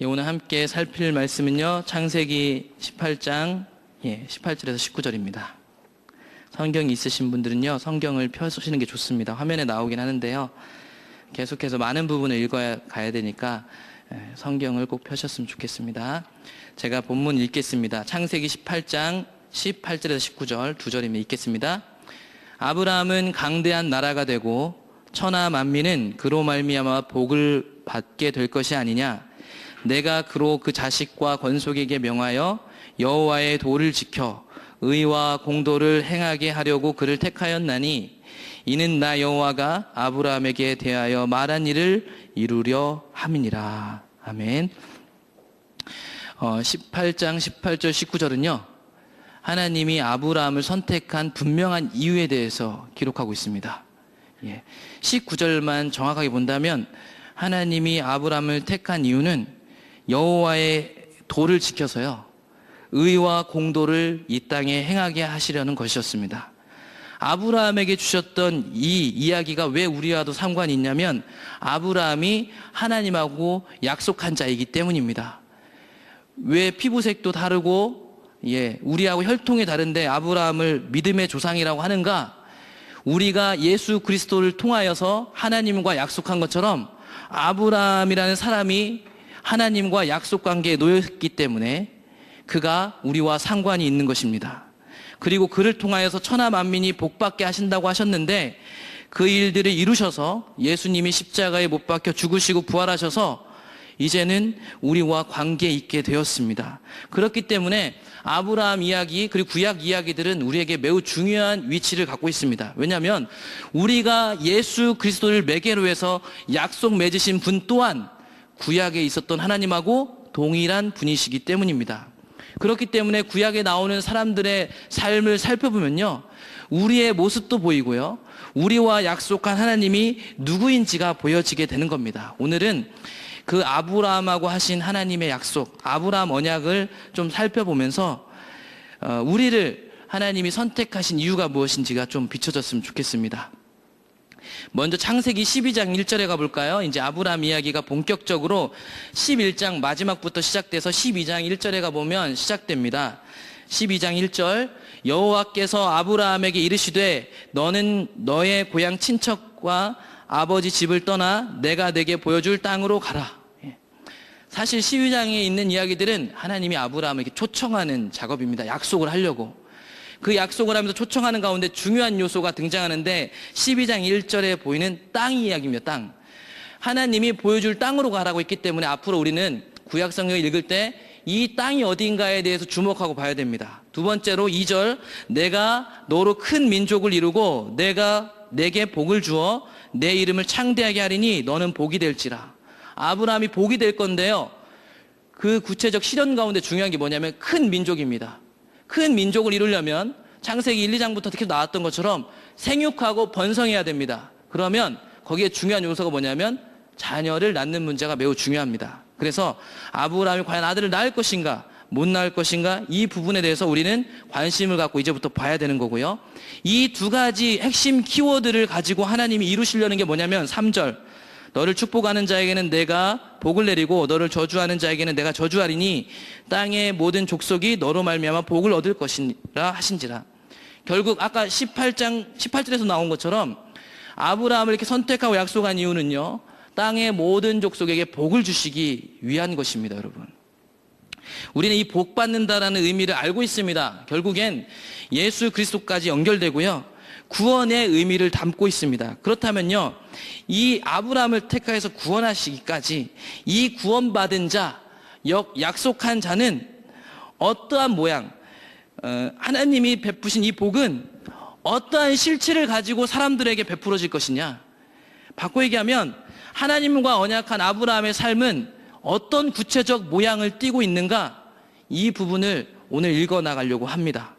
오늘 함께 살필 말씀은요, 창세기 18장 18절에서 19절입니다. 성경이 있으신 분들은요, 성경을 펴시는 게 좋습니다. 화면에 나오긴 하는데요, 계속해서 많은 부분을 읽어야 가야 되니까 성경을 꼭 펴셨으면 좋겠습니다. 제가 본문 읽겠습니다. 창세기 18장 18절에서 19절 두 절이면 읽겠습니다. 아브라함은 강대한 나라가 되고 천하 만민은 그로 말미암아 복을 받게 될 것이 아니냐. 내가 그로 그 자식과 건속에게 명하여 여호와의 도를 지켜 의와 공도를 행하게 하려고 그를 택하였나니 이는 나 여호와가 아브라함에게 대하여 말한 일을 이루려 함이니라. 아멘. 18장 18절 19절은요, 하나님이 아브라함을 선택한 분명한 이유에 대해서 기록하고 있습니다. 19절만 정확하게 본다면 하나님이 아브라함을 택한 이유는 여호와의 도를 지켜서요, 의와 공도를 이 땅에 행하게 하시려는 것이었습니다. 아브라함에게 주셨던 이 이야기가 왜 우리와도 상관이 있냐면 아브라함이 하나님하고 약속한 자이기 때문입니다. 왜 피부색도 다르고 우리하고 혈통이 다른데 아브라함을 믿음의 조상이라고 하는가? 우리가 예수 그리스도를 통하여서 하나님과 약속한 것처럼 아브라함이라는 사람이 하나님과 약속 관계에 놓였기 때문에 그가 우리와 상관이 있는 것입니다. 그리고 그를 통하여서 천하 만민이 복받게 하신다고 하셨는데 그 일들을 이루셔서 예수님이 십자가에 못 박혀 죽으시고 부활하셔서 이제는 우리와 관계 있게 되었습니다. 그렇기 때문에 아브라함 이야기 그리고 구약 이야기들은 우리에게 매우 중요한 위치를 갖고 있습니다. 왜냐하면 우리가 예수 그리스도를 매개로 해서 약속 맺으신 분 또한 구약에 있었던 하나님하고 동일한 분이시기 때문입니다. 그렇기 때문에 구약에 나오는 사람들의 삶을 살펴보면요, 우리의 모습도 보이고요, 우리와 약속한 하나님이 누구인지가 보여지게 되는 겁니다. 오늘은 그 아브라함하고 하신 하나님의 약속, 아브라함 언약을 좀 살펴보면서 우리를 하나님이 선택하신 이유가 무엇인지가 좀 비춰졌으면 좋겠습니다. 먼저 창세기 12장 1절에 가볼까요? 이제 아브라함 이야기가 본격적으로 11장 마지막부터 시작돼서 12장 1절에 가보면 시작됩니다. 12장 1절, 여호와께서 아브라함에게 이르시되 너는 너의 고향 친척과 아버지 집을 떠나 내가 내게 보여줄 땅으로 가라. 사실 12장에 있는 이야기들은 하나님이 아브라함에게 초청하는 작업입니다. 약속을 하려고. 그 약속을 하면서 초청하는 가운데 중요한 요소가 등장하는데 12장 1절에 보이는 땅 이야기입니다. 땅. 하나님이 보여줄 땅으로 가라고 했기 때문에 앞으로 우리는 구약 성경을 읽을 때 이 땅이 어딘가에 대해서 주목하고 봐야 됩니다. 두 번째로 2절, 내가 너로 큰 민족을 이루고 내가 내게 복을 주어 내 이름을 창대하게 하리니 너는 복이 될지라. 아브라함이 복이 될 건데요, 그 구체적 실현 가운데 중요한 게 뭐냐면 큰 민족입니다. 큰 민족을 이루려면 창세기 1, 2장부터 계속 나왔던 것처럼 생육하고 번성해야 됩니다. 그러면 거기에 중요한 요소가 뭐냐면 자녀를 낳는 문제가 매우 중요합니다. 그래서 아브라함이 과연 아들을 낳을 것인가 못 낳을 것인가, 이 부분에 대해서 우리는 관심을 갖고 이제부터 봐야 되는 거고요. 이 두 가지 핵심 키워드를 가지고 하나님이 이루시려는 게 뭐냐면 3절, 너를 축복하는 자에게는 내가 복을 내리고 너를 저주하는 자에게는 내가 저주하리니 땅의 모든 족속이 너로 말미암아 복을 얻을 것이라 하신지라. 결국 아까 18절에서 나온 것처럼 아브라함을 이렇게 선택하고 약속한 이유는요, 땅의 모든 족속에게 복을 주시기 위한 것입니다. 여러분, 우리는 이 복 받는다라는 의미를 알고 있습니다. 결국엔 예수 그리스도까지 연결되고요, 구원의 의미를 담고 있습니다. 그렇다면요, 이 아브라함을 택하여서 구원하시기까지 이 구원받은 자, 약속한 자는 어떠한 모양, 하나님이 베푸신 이 복은 어떠한 실체를 가지고 사람들에게 베풀어질 것이냐. 바꿔 얘기하면 하나님과 언약한 아브라함의 삶은 어떤 구체적 모양을 띠고 있는가, 이 부분을 오늘 읽어나가려고 합니다.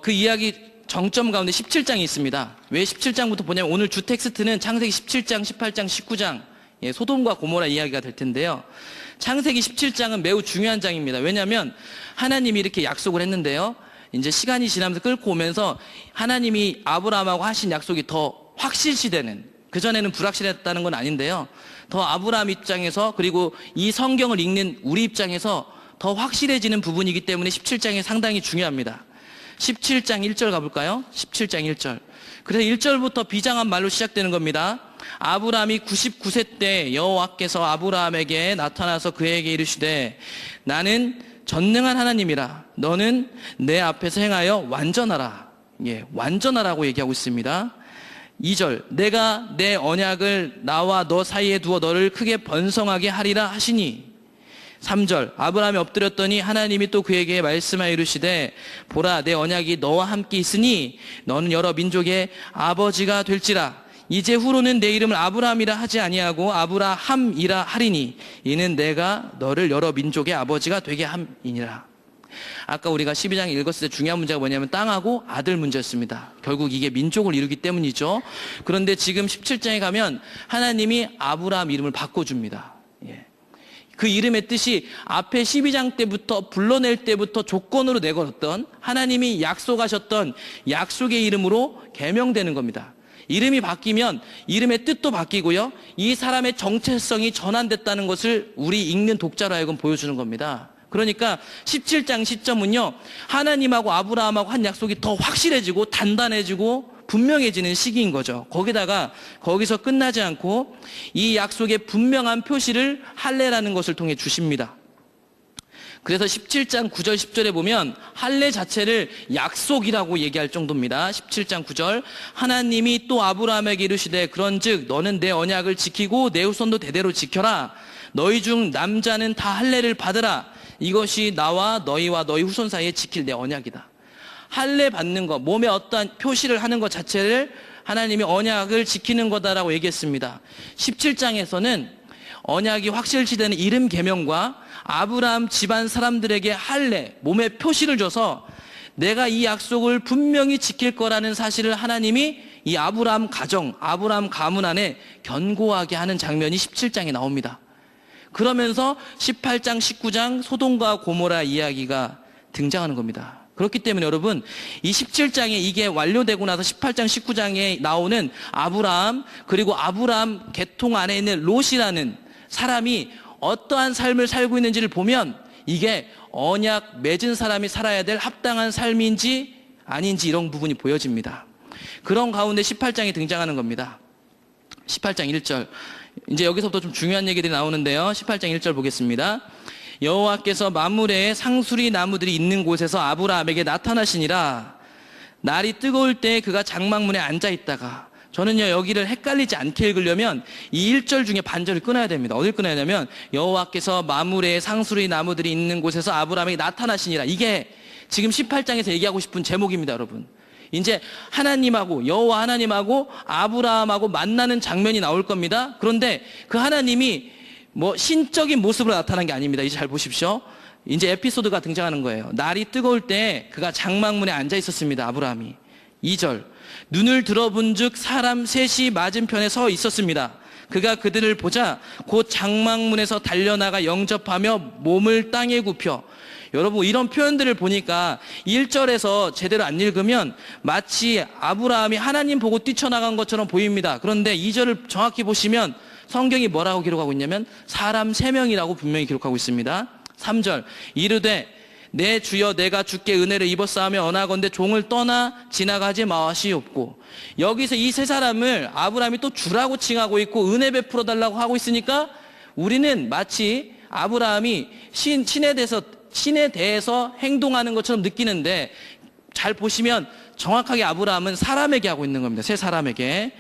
그 이야기 정점 가운데 17장이 있습니다. 왜 17장부터 보냐면 오늘 주 텍스트는 창세기 17장, 18장, 19장 소돔과 고모라 이야기가 될 텐데요. 창세기 17장은 매우 중요한 장입니다. 왜냐하면 하나님이 이렇게 약속을 했는데요, 이제 시간이 지나면서 끌고 오면서 하나님이 아브라함하고 하신 약속이 더 확실시되는 그전에는 불확실했다는 건 아닌데요. 더 아브라함 입장에서 그리고 이 성경을 읽는 우리 입장에서 더 확실해지는 부분이기 때문에 17장이 상당히 중요합니다. 17장 1절 가볼까요? 17장 1절. 그래서 1절부터 비장한 말로 시작되는 겁니다. 아브라함이 99세 때 여호와께서 아브라함에게 나타나서 그에게 이르시되 나는 전능한 하나님이라 너는 내 앞에서 행하여 완전하라. 예, 완전하라고 얘기하고 있습니다. 2절 내가 내 언약을 나와 너 사이에 두어 너를 크게 번성하게 하리라 하시니 3절 아브라함이 엎드렸더니 하나님이 또 그에게 말씀하여 이르시되 보라 내 언약이 너와 함께 있으니 너는 여러 민족의 아버지가 될지라 이제 후로는 내 이름을 아브라함이라 하지 아니하고 아브라함이라 하리니 이는 내가 너를 여러 민족의 아버지가 되게 함이니라. 아까 우리가 12장 읽었을 때 중요한 문제가 뭐냐면 땅하고 아들 문제였습니다. 결국 이게 민족을 이루기 때문이죠. 그런데 지금 17장에 가면 하나님이 아브라함 이름을 바꿔줍니다. 예. 그 이름의 뜻이 앞에 12장 때부터 불러낼 때부터 조건으로 내걸었던 하나님이 약속하셨던 약속의 이름으로 개명되는 겁니다. 이름이 바뀌면 이름의 뜻도 바뀌고요. 이 사람의 정체성이 전환됐다는 것을 우리 읽는 독자로 하여금 보여주는 겁니다. 그러니까 17장 시점은요. 하나님하고 아브라함하고 한 약속이 더 확실해지고 단단해지고 분명해지는 시기인 거죠. 거기서 끝나지 않고 이 약속의 분명한 표시를 할례라는 것을 통해 주십니다. 그래서 17장 9절 10절에 보면 할례 자체를 약속이라고 얘기할 정도입니다. 17장 9절 하나님이 또 아브라함에게 이르시되 그런즉 너는 내 언약을 지키고 내 후손도 대대로 지켜라. 너희 중 남자는 다 할례를 받으라. 이것이 나와 너희와 너희 후손 사이에 지킬 내 언약이다. 할례 받는 것, 몸에 어떠한 표시를 하는 것 자체를 하나님이 언약을 지키는 거다라고 얘기했습니다. 17장에서는 언약이 확실시되는 이름 계명과 아브라함 집안 사람들에게 할례, 몸에 표시를 줘서 내가 이 약속을 분명히 지킬 거라는 사실을 하나님이 이 아브라함 가정, 아브라함 가문 안에 견고하게 하는 장면이 17장에 나옵니다. 그러면서 18장, 19장 소돔과 고모라 이야기가 등장하는 겁니다. 그렇기 때문에 여러분 이 17장에 이게 완료되고 나서 18장, 19장에 나오는 아브라함 그리고 아브라함 계통 안에 있는 롯이라는 사람이 어떠한 삶을 살고 있는지를 보면 이게 언약 맺은 사람이 살아야 될 합당한 삶인지 아닌지 이런 부분이 보여집니다. 그런 가운데 18장이 등장하는 겁니다. 18장 1절 이제 여기서부터 좀 중요한 얘기들이 나오는데요. 18장 1절 보겠습니다. 여호와께서 만물에 상수리 나무들이 있는 곳에서 아브라함에게 나타나시니라. 날이 뜨거울 때 그가 장막문에 앉아 있다가 저는요 여기를 헷갈리지 않게 읽으려면 이 1절 중에 반절을 끊어야 됩니다. 어딜 끊어야 되냐면 여호와께서 만물에 상수리 나무들이 있는 곳에서 아브라함에게 나타나시니라. 이게 지금 18장에서 얘기하고 싶은 제목입니다. 여러분 이제 하나님하고 여호와 하나님하고 아브라함하고 만나는 장면이 나올 겁니다. 그런데 그 하나님이 뭐 신적인 모습으로 나타난 게 아닙니다. 이제 잘 보십시오. 이제 에피소드가 등장하는 거예요. 날이 뜨거울 때 그가 장막문에 앉아 있었습니다. 아브라함이. 2절 눈을 들어본 즉 사람 셋이 맞은편에 서 있었습니다. 그가 그들을 보자 곧 장막문에서 달려나가 영접하며 몸을 땅에 굽혀. 여러분 이런 표현들을 보니까 1절에서 제대로 안 읽으면 마치 아브라함이 하나님 보고 뛰쳐나간 것처럼 보입니다. 그런데 2절을 정확히 보시면 성경이 뭐라고 기록하고 있냐면 사람 3명이라고 분명히 기록하고 있습니다. 3절 이르되 내 주여 내가 주께 은혜를 입었사하며 언하건대 종을 떠나 지나가지 마시옵고. 여기서 이 세 사람을 아브라함이 또 주라고 칭하고 있고 은혜 베풀어 달라고 하고 있으니까 우리는 마치 아브라함이 신에 대해서 행동하는 것처럼 느끼는데 잘 보시면 정확하게 아브라함은 사람에게 하고 있는 겁니다. 세 사람에게.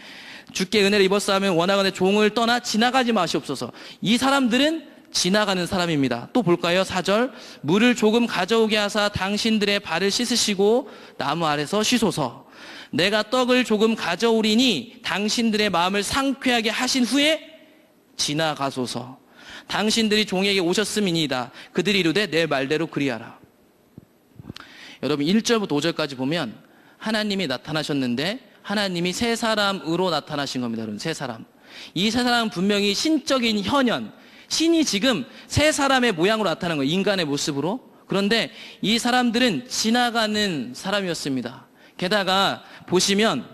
주께 은혜를 입었사하며 원하건대 종을 떠나 지나가지 마시옵소서. 이 사람들은 지나가는 사람입니다. 또 볼까요? 4절 물을 조금 가져오게 하사 당신들의 발을 씻으시고 나무 아래서 쉬소서. 내가 떡을 조금 가져오리니 당신들의 마음을 상쾌하게 하신 후에 지나가소서. 당신들이 종에게 오셨음이니이다. 그들이 이르되 내 말대로 그리하라. 여러분 1절부터 5절까지 보면 하나님이 나타나셨는데 하나님이 세 사람으로 나타나신 겁니다. 여러분 세 사람. 이 세 사람은 분명히 신적인 현현, 신이 지금 세 사람의 모양으로 나타난 거예요. 인간의 모습으로. 그런데 이 사람들은 지나가는 사람이었습니다. 게다가 보시면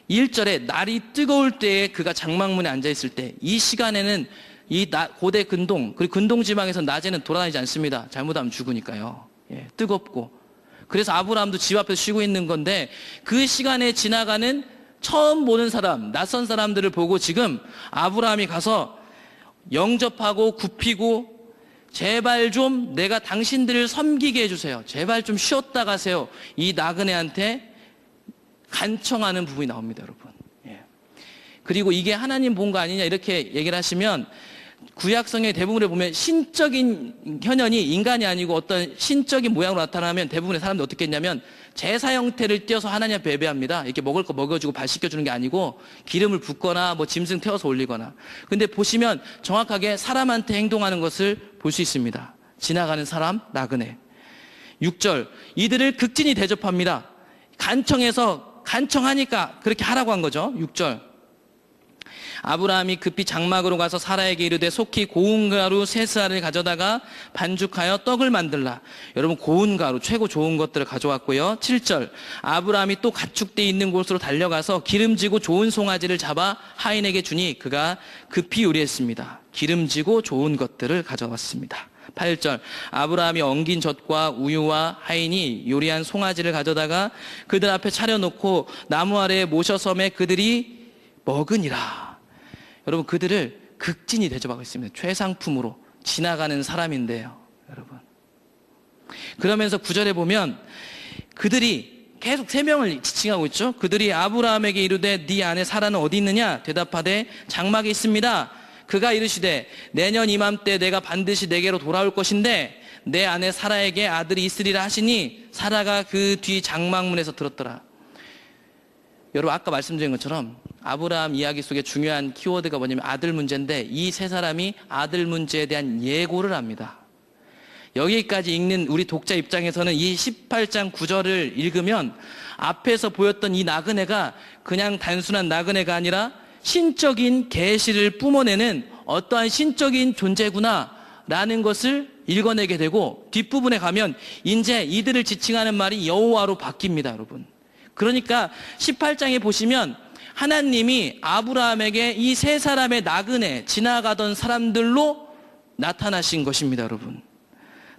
1절에 날이 뜨거울 때에 그가 장막문에 앉아있을 때, 이 시간에는 고대 근동, 그리고 근동 지방에서 낮에는 돌아다니지 않습니다. 잘못하면 죽으니까요. 예, 뜨겁고. 그래서 아브라함도 집 앞에서 쉬고 있는 건데, 그 시간에 지나가는 처음 보는 사람, 낯선 사람들을 보고 지금 아브라함이 가서 영접하고 굽히고, 제발 좀 내가 당신들을 섬기게 해주세요. 제발 좀 쉬었다 가세요. 이 나그네한테 간청하는 부분이 나옵니다, 여러분. 예. 그리고 이게 하나님 본 거 아니냐 이렇게 얘기를 하시면, 구약성의 대부분에 보면 신적인 현현이 인간이 아니고 어떤 신적인 모양으로 나타나면 대부분의 사람들이 어떻게 했냐면 제사 형태를 띄어서 하나님 앞에 예배합니다. 이렇게 먹을 거 먹여주고 발 씻겨주는 게 아니고 기름을 붓거나 뭐 짐승 태워서 올리거나. 근데 보시면 정확하게 사람한테 행동하는 것을 볼 수 있습니다. 지나가는 사람, 나그네. 6절, 이들을 극진히 대접합니다. 간청하니까 그렇게 하라고 한 거죠. 6절. 아브라함이 급히 장막으로 가서 사라에게 이르되 속히 고운 가루 3쌀을 가져다가 반죽하여 떡을 만들라. 여러분, 고운 가루 최고 좋은 것들을 가져왔고요. 7절, 아브라함이 또 가축대 있는 곳으로 달려가서 기름지고 좋은 송아지를 잡아 하인에게 주니 그가 급히 요리했습니다. 기름지고 좋은 것들을 가져왔습니다. 8절, 아브라함이 엉긴 젖과 우유와 하인이 요리한 송아지를 가져다가 그들 앞에 차려놓고 나무 아래에 모셔서 그들이 먹으니라. 여러분, 그들을 극진히 대접하고 있습니다. 최상품으로 지나가는 사람인데요, 여러분. 그러면서 9절에 보면 그들이 계속 3명을 지칭하고 있죠. 그들이 아브라함에게 이르되 네 아내 사라는 어디 있느냐? 대답하되 장막에 있습니다. 그가 이르시되 내년 이맘때 내가 반드시 내게로 돌아올 것인데 내 아내 사라에게 아들이 있으리라 하시니 사라가 그 뒤 장막문에서 들었더라. 여러분, 아까 말씀드린 것처럼 아브라함 이야기 속에 중요한 키워드가 뭐냐면 아들 문제인데, 이 3사람이 아들 문제에 대한 예고를 합니다. 여기까지 읽는 우리 독자 입장에서는 이 18장 9절을 읽으면 앞에서 보였던 이 나그네가 그냥 단순한 나그네가 아니라 신적인 계시를 뿜어내는 어떠한 신적인 존재구나 라는 것을 읽어내게 되고, 뒷부분에 가면 이제 이들을 지칭하는 말이 여호와로 바뀝니다, 여러분. 그러니까 18장에 보시면 하나님이 아브라함에게 이 3사람의 나그네, 지나가던 사람들로 나타나신 것입니다, 여러분.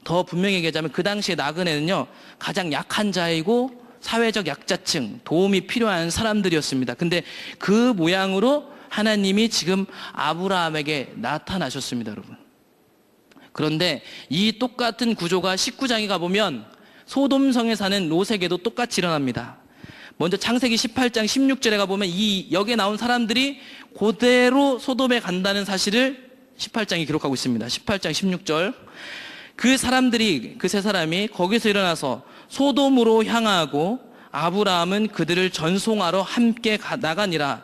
더 분명히 얘기하자면 그 당시에 나그네는요, 가장 약한 자이고 사회적 약자층, 도움이 필요한 사람들이었습니다. 근데 그 모양으로 하나님이 지금 아브라함에게 나타나셨습니다, 여러분. 그런데 이 똑같은 구조가 19장에 가보면 소돔성에 사는 롯에게도 똑같이 일어납니다. 먼저 창세기 18장 16절에 가보면 여기에 나온 사람들이 그대로 소돔에 간다는 사실을 18장이 기록하고 있습니다. 18장 16절. 그 3사람이 거기서 일어나서 소돔으로 향하고 아브라함은 그들을 전송하러 함께 나가니라.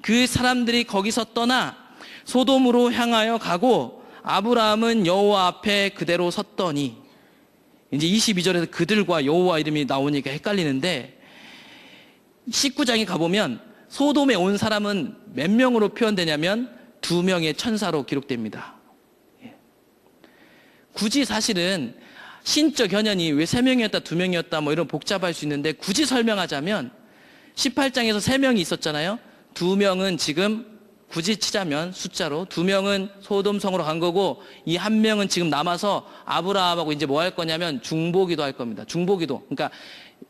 그 사람들이 거기서 떠나 소돔으로 향하여 가고 아브라함은 여호와 앞에 그대로 섰더니, 이제 22절에서 그들과 여호와 이름이 나오니까 헷갈리는데, 19장에 가보면 소돔에 온 사람은 몇 명으로 표현되냐면 2명의 천사로 기록됩니다. 굳이 사실은 신적 현현이 왜 3명이었다 2명이었다 뭐 이런 복잡할 수 있는데, 굳이 설명하자면 18장에서 3명이 있었잖아요. 2명은 지금 굳이 치자면 숫자로 2명은 소돔성으로 간 거고, 이 1명은 지금 남아서 아브라함하고 이제 뭐 할 거냐면 중보기도 할 겁니다. 중보기도. 그러니까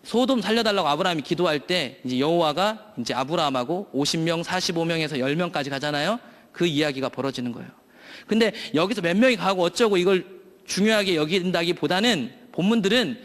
소돔 살려달라고 아브라함이 기도할 때 이제 여호와가 이제 아브라함하고 50명, 45명에서 10명까지 가잖아요. 그 이야기가 벌어지는 거예요. 근데 여기서 몇 명이 가고 어쩌고 이걸 중요하게 여긴다기보다는 본문들은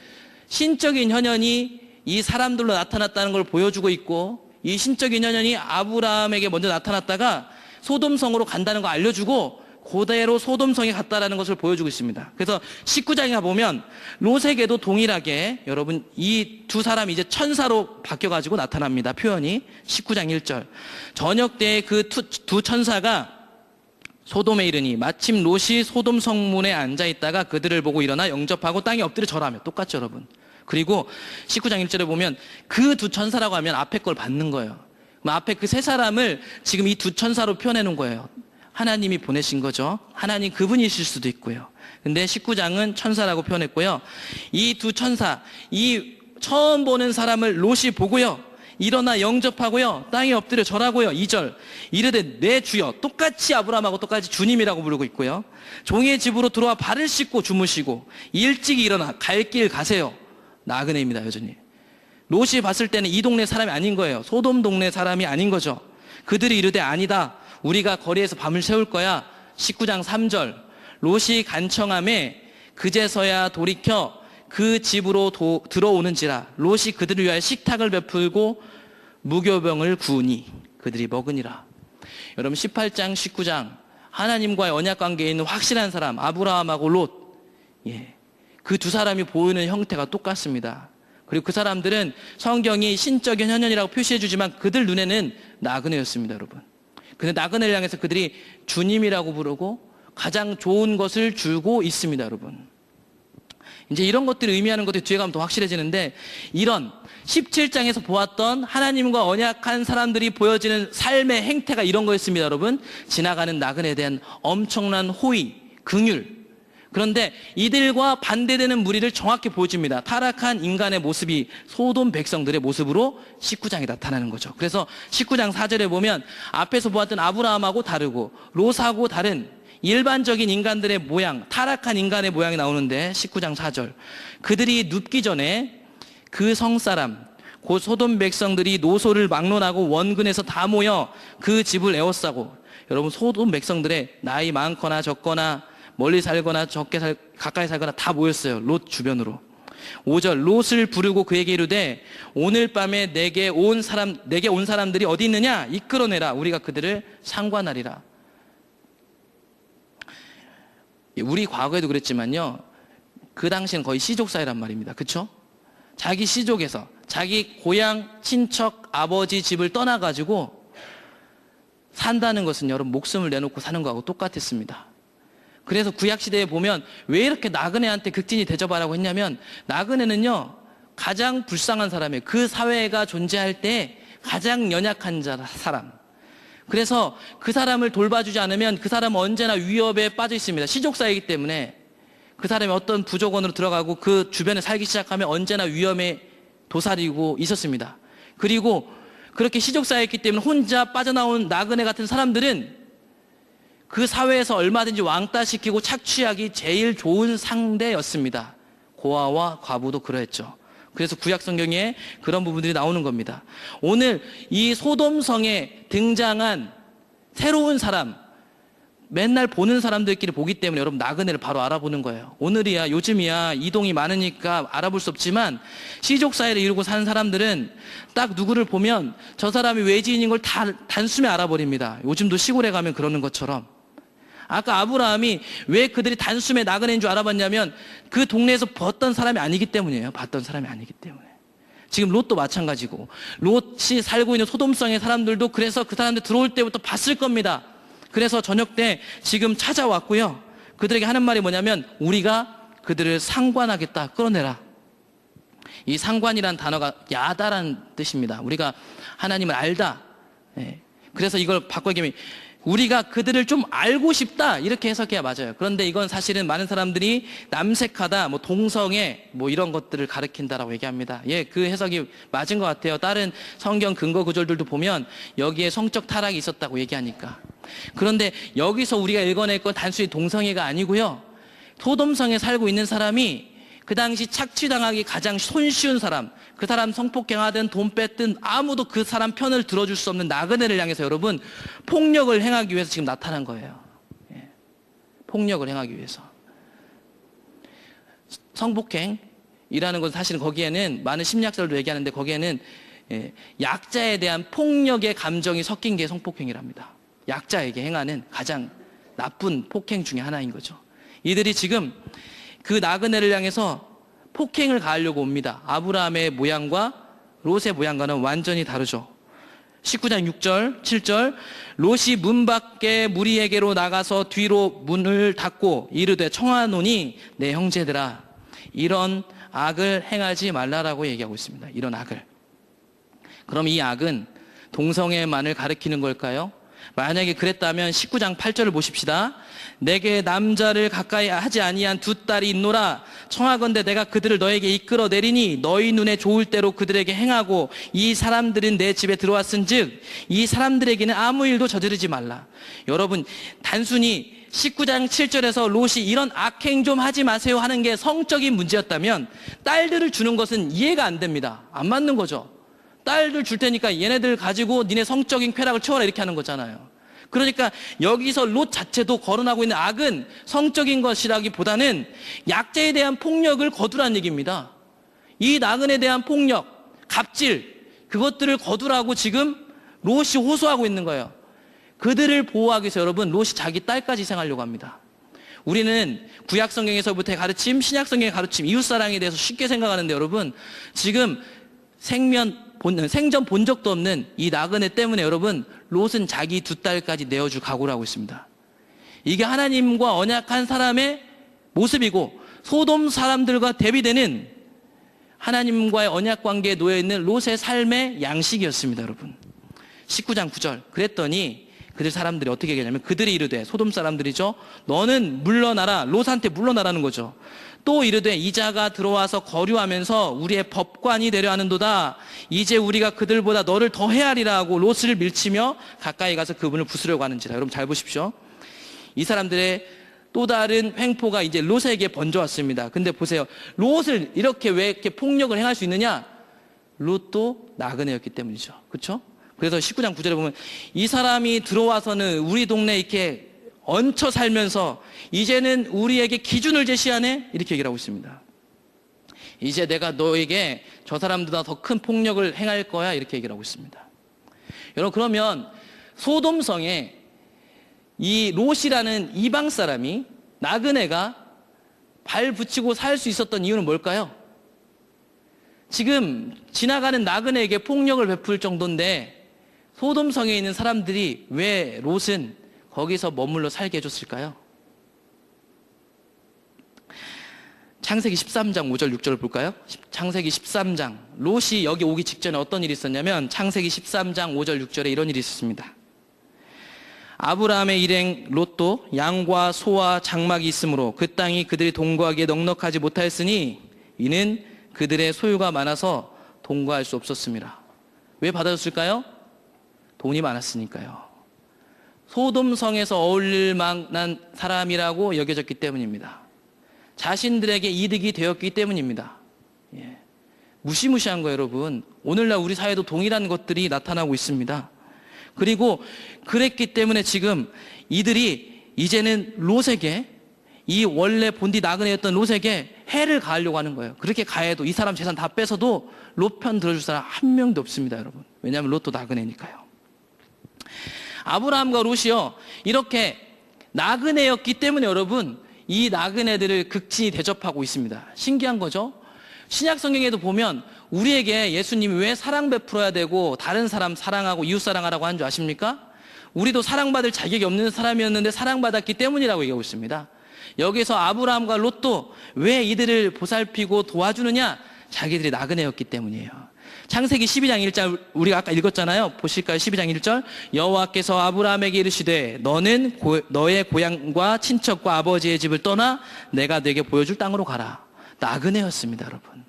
신적인 현현이 이 사람들로 나타났다는 걸 보여주고 있고, 이 신적인 현현이 아브라함에게 먼저 나타났다가 소돔성으로 간다는 거 알려주고 그대로 소돔성에 갔다라는 것을 보여주고 있습니다. 그래서 19장에 가보면 롯에게도 동일하게 여러분 이 2사람이 이제 천사로 바뀌어가지고 나타납니다. 표현이 19장 1절. 저녁 때에 그 2 천사가 소돔에 이르니 마침 롯이 소돔 성문에 앉아있다가 그들을 보고 일어나 영접하고 땅에 엎드려 절하며. 똑같죠, 여러분. 그리고 19장 1절에 보면 그 2 천사라고 하면 앞에 걸 받는 거예요. 앞에 그 3사람을 지금 이 2 천사로 표현해 놓은 거예요. 하나님이 보내신 거죠. 하나님 그분이실 수도 있고요. 근데 19장은 천사라고 표현했고요. 이 2 천사, 이 처음 보는 사람을 롯이 보고요, 일어나 영접하고요. 땅에 엎드려 절하고요. 2절. 이르되 내 주여. 똑같이 아브라함하고 똑같이 주님이라고 부르고 있고요. 종의 집으로 들어와 발을 씻고 주무시고 일찍 일어나 갈 길 가세요. 나그네입니다. 여전히. 롯이 봤을 때는 이 동네 사람이 아닌 거예요. 소돔 동네 사람이 아닌 거죠. 그들이 이르되 아니다. 우리가 거리에서 밤을 새울 거야. 19장 3절. 롯이 간청함에 그제서야 돌이켜 그 집으로 들어오는지라. 롯이 그들을 위하여 식탁을 베풀고 무교병을 구우니 그들이 먹으니라. 여러분 18장 19장 하나님과의 언약 관계에 있는 확실한 사람 아브라함하고 롯, 그 두 사람이 보이는 형태가 똑같습니다. 그리고 그 사람들은 성경이 신적인 현현이라고 표시해 주지만 그들 눈에는 나그네였습니다. 여러분. 근데 나그네를 향해서 그들이 주님이라고 부르고 가장 좋은 것을 주고 있습니다. 여러분. 이제 이런 것들을 의미하는 것들이 뒤에 가면 더 확실해지는데, 이런 17장에서 보았던 하나님과 언약한 사람들이 보여지는 삶의 행태가 이런 거였습니다. 여러분. 지나가는 나그네에 대한 엄청난 호의, 긍휼. 그런데 이들과 반대되는 무리를 정확히 보여줍니다. 타락한 인간의 모습이 소돔 백성들의 모습으로 19장에 나타나는 거죠. 그래서 19장 4절에 보면 앞에서 보았던 아브라함하고 다르고 롯하고 다른 일반적인 인간들의 모양, 타락한 인간의 모양이 나오는데 19장 4절. 그들이 눕기 전에 그 성사람, 곧 소돔 백성들이 노소를 막론하고 원근에서 다 모여 그 집을 에워싸고, 여러분 소돔 백성들의 나이 많거나 적거나 멀리 살거나 가까이 살거나 다 모였어요. 롯 주변으로. 5절. 롯을 부르고 그에게 이르되 오늘 밤에 내게 온 사람들이 어디 있느냐? 이끌어내라. 우리가 그들을 상관하리라. 우리 과거에도 그랬지만요, 그 당시는 거의 시족사회란 말입니다. 그렇죠? 자기 시족에서 자기 고향 친척 아버지 집을 떠나가지고 산다는 것은 여러분 목숨을 내놓고 사는 거하고 똑같았습니다. 그래서 구약시대에 보면 왜 이렇게 나그네한테 극진히 대접하라고 했냐면, 나그네는요 가장 불쌍한 사람이에요. 그 사회가 존재할 때 가장 연약한 사람. 그래서 그 사람을 돌봐주지 않으면 그 사람은 언제나 위협에 빠져 있습니다. 시족사이기 때문에 그 사람이 어떤 부족원으로 들어가고 그 주변에 살기 시작하면 언제나 위험에 도사리고 있었습니다. 그리고 그렇게 시족사이였기 때문에 혼자 빠져나온 나그네 같은 사람들은 그 사회에서 얼마든지 왕따시키고 착취하기 제일 좋은 상대였습니다. 고아와 과부도 그러했죠. 그래서 구약 성경에 그런 부분들이 나오는 겁니다. 오늘 이 소돔성에 등장한 새로운 사람, 맨날 보는 사람들끼리 보기 때문에 여러분 나그네를 바로 알아보는 거예요. 오늘이야 요즘이야 이동이 많으니까 알아볼 수 없지만, 시족사회를 이루고 사는 사람들은 딱 누구를 보면 저 사람이 외지인인 걸 다 단숨에 알아버립니다. 요즘도 시골에 가면 그러는 것처럼. 아까 아브라함이 왜 그들이 단숨에 나그네인 줄 알아봤냐면 그 동네에서 봤던 사람이 아니기 때문이에요. 봤던 사람이 아니기 때문에. 지금 롯도 마찬가지고, 롯이 살고 있는 소돔성의 사람들도 그래서 그 사람들 들어올 때부터 봤을 겁니다. 그래서 저녁 때 지금 찾아왔고요, 그들에게 하는 말이 뭐냐면 우리가 그들을 상관하겠다, 끌어내라. 이 상관이란 단어가 야다라는 뜻입니다. 우리가 하나님을 알다. 그래서 이걸 바꿔 얘기하면 우리가 그들을 좀 알고 싶다, 이렇게 해석해야 맞아요. 그런데 이건 사실은 많은 사람들이 남색하다, 동성애 이런 것들을 가리킨다라고 얘기합니다. 그 해석이 맞은 것 같아요. 다른 성경 근거 구절들도 보면 여기에 성적 타락이 있었다고 얘기하니까. 그런데 여기서 우리가 읽어낼 건 단순히 동성애가 아니고요, 소돔성에 살고 있는 사람이 그 당시 착취당하기 가장 손쉬운 사람, 그 사람 성폭행하든 돈 뺐든 아무도 그 사람 편을 들어줄 수 없는 나그네를 향해서 여러분 폭력을 행하기 위해서 지금 나타난 거예요. 폭력을 행하기 위해서. 성폭행이라는 건 사실은 거기에는 많은 심리학자들도 얘기하는데, 거기에는 약자에 대한 폭력의 감정이 섞인 게 성폭행이랍니다. 약자에게 행하는 가장 나쁜 폭행 중에 하나인 거죠. 이들이 지금 그 나그네를 향해서 폭행을 가하려고 옵니다. 아브라함의 모양과 롯의 모양과는 완전히 다르죠. 19장 6절, 7절. 롯이 문 밖에 무리에게로 나가서 뒤로 문을 닫고 이르되 청하노니 내 형제들아, 이런 악을 행하지 말라라고 얘기하고 있습니다. 이런 악을. 그럼 이 악은 동성애만을 가리키는 걸까요? 만약에 그랬다면 19장 8절을 보십시다. 내게 남자를 가까이 하지 아니한 두 딸이 있노라. 청하건대 내가 그들을 너에게 이끌어 내리니 너희 눈에 좋을 대로 그들에게 행하고 이 사람들은 내 집에 들어왔은즉 이 사람들에게는 아무 일도 저지르지 말라. 여러분, 단순히 19장 7절에서 롯이 이런 악행 좀 하지 마세요 하는 게 성적인 문제였다면 딸들을 주는 것은 이해가 안 됩니다. 안 맞는 거죠. 딸들 줄 테니까 얘네들 가지고 니네 성적인 쾌락을 채워라 이렇게 하는 거잖아요. 그러니까 여기서 롯 자체도 거론하고 있는 악은 성적인 것이라기보다는 약자에 대한 폭력을 거두라는 얘기입니다. 이 나그네에 대한 폭력, 갑질, 그것들을 거두라고 지금 롯이 호소하고 있는 거예요. 그들을 보호하기 위해서 여러분 롯이 자기 딸까지 희생하려고 합니다. 우리는 구약 성경에서부터의 가르침, 신약 성경의 가르침, 이웃사랑에 대해서 쉽게 생각하는데 여러분 지금 생전 본 적도 없는 이 나그네 때문에 여러분 롯은 자기 두 딸까지 내어줄 각오를 하고 있습니다. 이게 하나님과 언약한 사람의 모습이고 소돔 사람들과 대비되는 하나님과의 언약 관계에 놓여있는 롯의 삶의 양식이었습니다. 여러분 19장 9절 그랬더니 그들 사람들이 어떻게 얘기하냐면 그들이 이르되 소돔 사람들이죠. 너는 물러나라. 롯한테 물러나라는 거죠. 또 이르되 이자가 들어와서 거류하면서 우리의 법관이 되려 하는도다. 이제 우리가 그들보다 너를 더 헤아리라 하고 롯을 밀치며 가까이 가서 그분을 부수려고 하는지라. 여러분 잘 보십시오. 이 사람들의 또 다른 횡포가 이제 롯에게 번져왔습니다. 근데 보세요. 롯을 이렇게 왜 이렇게 폭력을 행할 수 있느냐? 롯도 나그네였기 때문이죠. 그렇죠? 그래서 19장 9절에 보면 이 사람이 들어와서는 우리 동네에 이렇게 얹혀 살면서 이제는 우리에게 기준을 제시하네? 이렇게 얘기를 하고 있습니다. 이제 내가 너에게 저 사람보다 더 큰 폭력을 행할 거야? 이렇게 얘기를 하고 있습니다. 여러분 그러면 소돔성에 이 롯이라는 이방 사람이 나그네가 발 붙이고 살 수 있었던 이유는 뭘까요? 지금 지나가는 나그네에게 폭력을 베풀 정도인데 소돔성에 있는 사람들이 왜 롯은 거기서 머물러 살게 해줬을까요? 창세기 13장 5절 6절을 볼까요? 창세기 13장 롯이 여기 오기 직전에 어떤 일이 있었냐면 창세기 13장 5절 6절에 이런 일이 있었습니다. 아브라함의 일행 롯도 양과 소와 장막이 있으므로 그 땅이 그들이 동거하기에 넉넉하지 못하였으니 이는 그들의 소유가 많아서 동거할 수 없었습니다. 왜 받아줬을까요? 돈이 많았으니까요. 소돔성에서 어울릴 만한 사람이라고 여겨졌기 때문입니다. 자신들에게 이득이 되었기 때문입니다. 예. 무시무시한 거예요, 여러분. 오늘날 우리 사회도 동일한 것들이 나타나고 있습니다. 그리고 그랬기 때문에 지금 이들이 이제는 롯에게 이 원래 본디 나그네였던 롯에게 해를 가하려고 하는 거예요. 그렇게 가해도 이 사람 재산 다 뺏어도 롯 편 들어줄 사람 한 명도 없습니다, 여러분. 왜냐하면 롯도 나그네니까요. 아브라함과 롯이요 이렇게 나그네였기 때문에 여러분 이 나그네들을 극진히 대접하고 있습니다. 신기한 거죠. 신약 성경에도 보면 우리에게 예수님이 왜 사랑 베풀어야 되고 다른 사람 사랑하고 이웃 사랑하라고 하는 줄 아십니까? 우리도 사랑받을 자격이 없는 사람이었는데 사랑받았기 때문이라고 얘기하고 있습니다. 여기서 아브라함과 롯도 왜 이들을 보살피고 도와주느냐? 자기들이 나그네였기 때문이에요. 창세기 12장 1절 우리가 아까 읽었잖아요. 보실까요? 12장 1절 여호와께서 아브라함에게 이르시되 너는 너의 고향과 친척과 아버지의 집을 떠나 내가 네게 보여줄 땅으로 가라. 나그네였습니다, 여러분.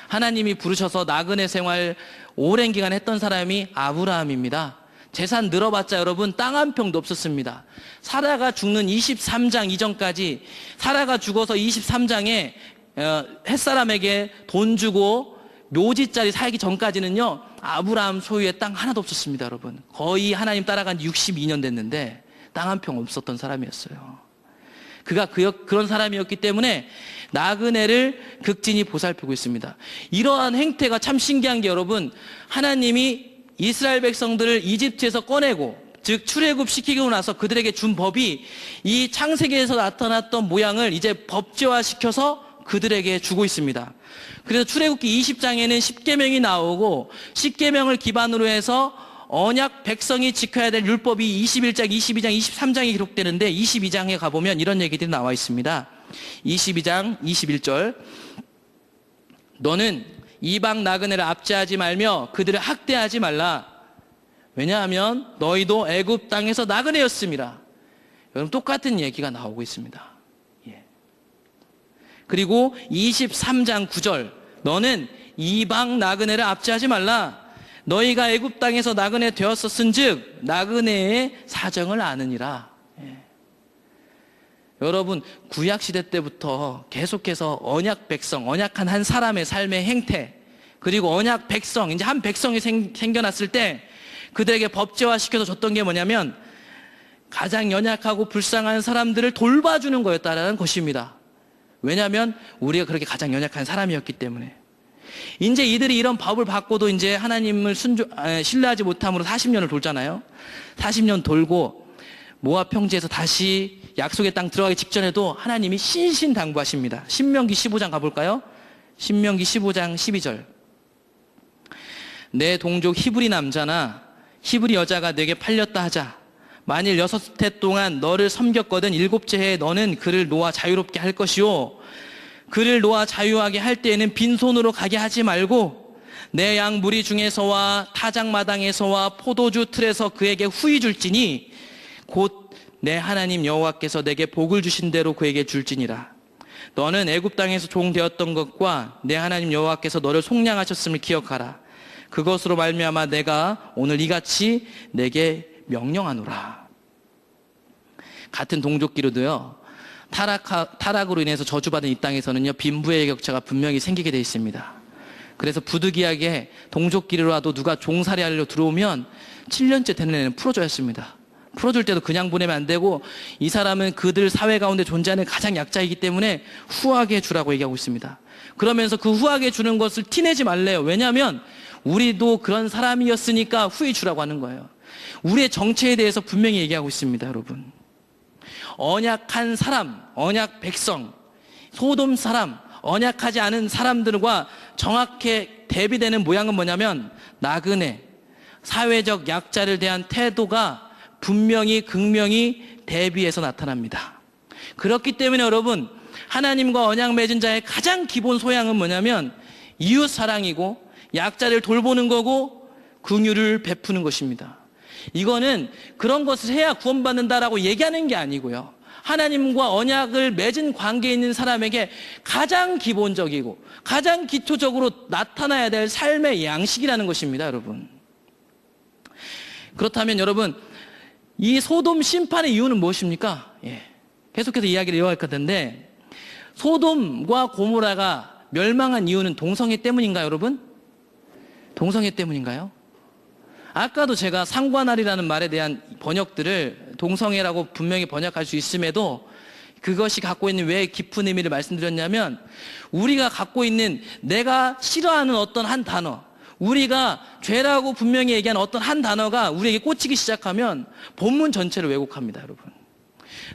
하나님이 부르셔서 나그네 생활 오랜 기간 했던 사람이 아브라함입니다. 재산 늘어봤자 여러분 땅 한 평도 없었습니다. 사라가 죽는 23장 이전까지 사라가 죽어서 23장에 햇사람에게 돈 주고 묘지자리 살기 전까지는요 아브라함 소유의 땅 하나도 없었습니다. 여러분 거의 하나님 따라간 지 62년 됐는데 땅 한 평 없었던 사람이었어요. 그가 그런 사람이었기 때문에 나그네를 극진히 보살피고 있습니다. 이러한 행태가 참 신기한 게 여러분 하나님이 이스라엘 백성들을 이집트에서 꺼내고 즉 출애굽시키고 나서 그들에게 준 법이 이 창세기에서 나타났던 모양을 이제 법제화시켜서 그들에게 주고 있습니다. 그래서 출애굽기 20장에는 10계명이 나오고 10계명을 기반으로 해서 언약 백성이 지켜야 될 율법이 21장, 22장, 23장에 기록되는데 22장에 가보면 이런 얘기들이 나와 있습니다. 22장 21절 너는 이방 나그네를 압제하지 말며 그들을 학대하지 말라. 왜냐하면 너희도 애굽 땅에서 나그네였음이라. 여러분 똑같은 얘기가 나오고 있습니다. 예. 그리고 23장 9절 너는 이방 나그네를 압제하지 말라. 너희가 애굽 땅에서 나그네 되었었은즉 나그네의 사정을 아느니라. 예. 여러분 구약 시대 때부터 계속해서 언약 백성, 언약한 한 사람의 삶의 행태, 그리고 언약 백성, 이제 한 백성이 생겨났을 때 그들에게 법제화시켜서 줬던 게 뭐냐면 가장 연약하고 불쌍한 사람들을 돌봐주는 거였다라는 것입니다. 왜냐하면 우리가 그렇게 가장 연약한 사람이었기 때문에. 이제 이들이 이런 법을 받고도 이제 하나님을 신뢰하지 못함으로 40년을 돌잖아요. 40년 돌고 모압 평지에서 다시 약속의 땅 들어가기 직전에도 하나님이 신신당부하십니다. 신명기 15장 가볼까요? 신명기 15장 12절. 내 동족 히브리 남자나 히브리 여자가 내게 팔렸다 하자. 만일 6해 동안 너를 섬겼거든 7째 해에 너는 그를 놓아 자유롭게 할 것이요. 그를 놓아 자유하게 할 때에는 빈손으로 가게 하지 말고 내 양 무리 중에서와 타작마당에서와 포도주 틀에서 그에게 후히 줄지니 곧 내 하나님 여호와께서 내게 복을 주신 대로 그에게 줄지니라. 너는 애굽 땅에서 종 되었던 것과 내 하나님 여호와께서 너를 속량하셨음을 기억하라. 그것으로 말미암아 내가 오늘 이같이 내게 명령하노라. 같은 동족끼리도요, 타락으로 인해서 저주받은 이 땅에서는요, 빈부의 격차가 분명히 생기게 돼 있습니다. 그래서 부득이하게 동족끼리라도 누가 종살이하려 들어오면 7년째 되는 애는 풀어줘야 했습니다. 풀어줄 때도 그냥 보내면 안 되고, 이 사람은 그들 사회 가운데 존재하는 가장 약자이기 때문에 후하게 주라고 얘기하고 있습니다. 그러면서 그 후하게 주는 것을 티내지 말래요. 왜냐하면 우리도 그런 사람이었으니까 후히 주라고 하는 거예요. 우리의 정체에 대해서 분명히 얘기하고 있습니다, 여러분. 언약한 사람, 언약 백성, 소돔 사람, 언약하지 않은 사람들과 정확히 대비되는 모양은 뭐냐면 나그네, 사회적 약자를 대한 태도가 분명히 극명히 대비해서 나타납니다. 그렇기 때문에 여러분, 하나님과 언약 맺은 자의 가장 기본 소양은 뭐냐면 이웃 사랑이고 약자를 돌보는 거고 긍휼을 베푸는 것입니다. 이거는 그런 것을 해야 구원받는다라고 얘기하는 게 아니고요, 하나님과 언약을 맺은 관계에 있는 사람에게 가장 기본적이고 가장 기초적으로 나타나야 될 삶의 양식이라는 것입니다, 여러분. 그렇다면 여러분, 이 소돔 심판의 이유는 무엇입니까? 계속해서 이야기를 이어갈 건데, 소돔과 고모라가 멸망한 이유는 동성애 때문인가요, 여러분? 동성애 때문인가요? 아까도 제가 상관할이라는 말에 대한 번역들을 동성애라고 분명히 번역할 수 있음에도 그것이 갖고 있는 왜 깊은 의미를 말씀드렸냐면, 우리가 갖고 있는 내가 싫어하는 어떤 한 단어, 우리가 죄라고 분명히 얘기하는 어떤 한 단어가 우리에게 꽂히기 시작하면 본문 전체를 왜곡합니다, 여러분.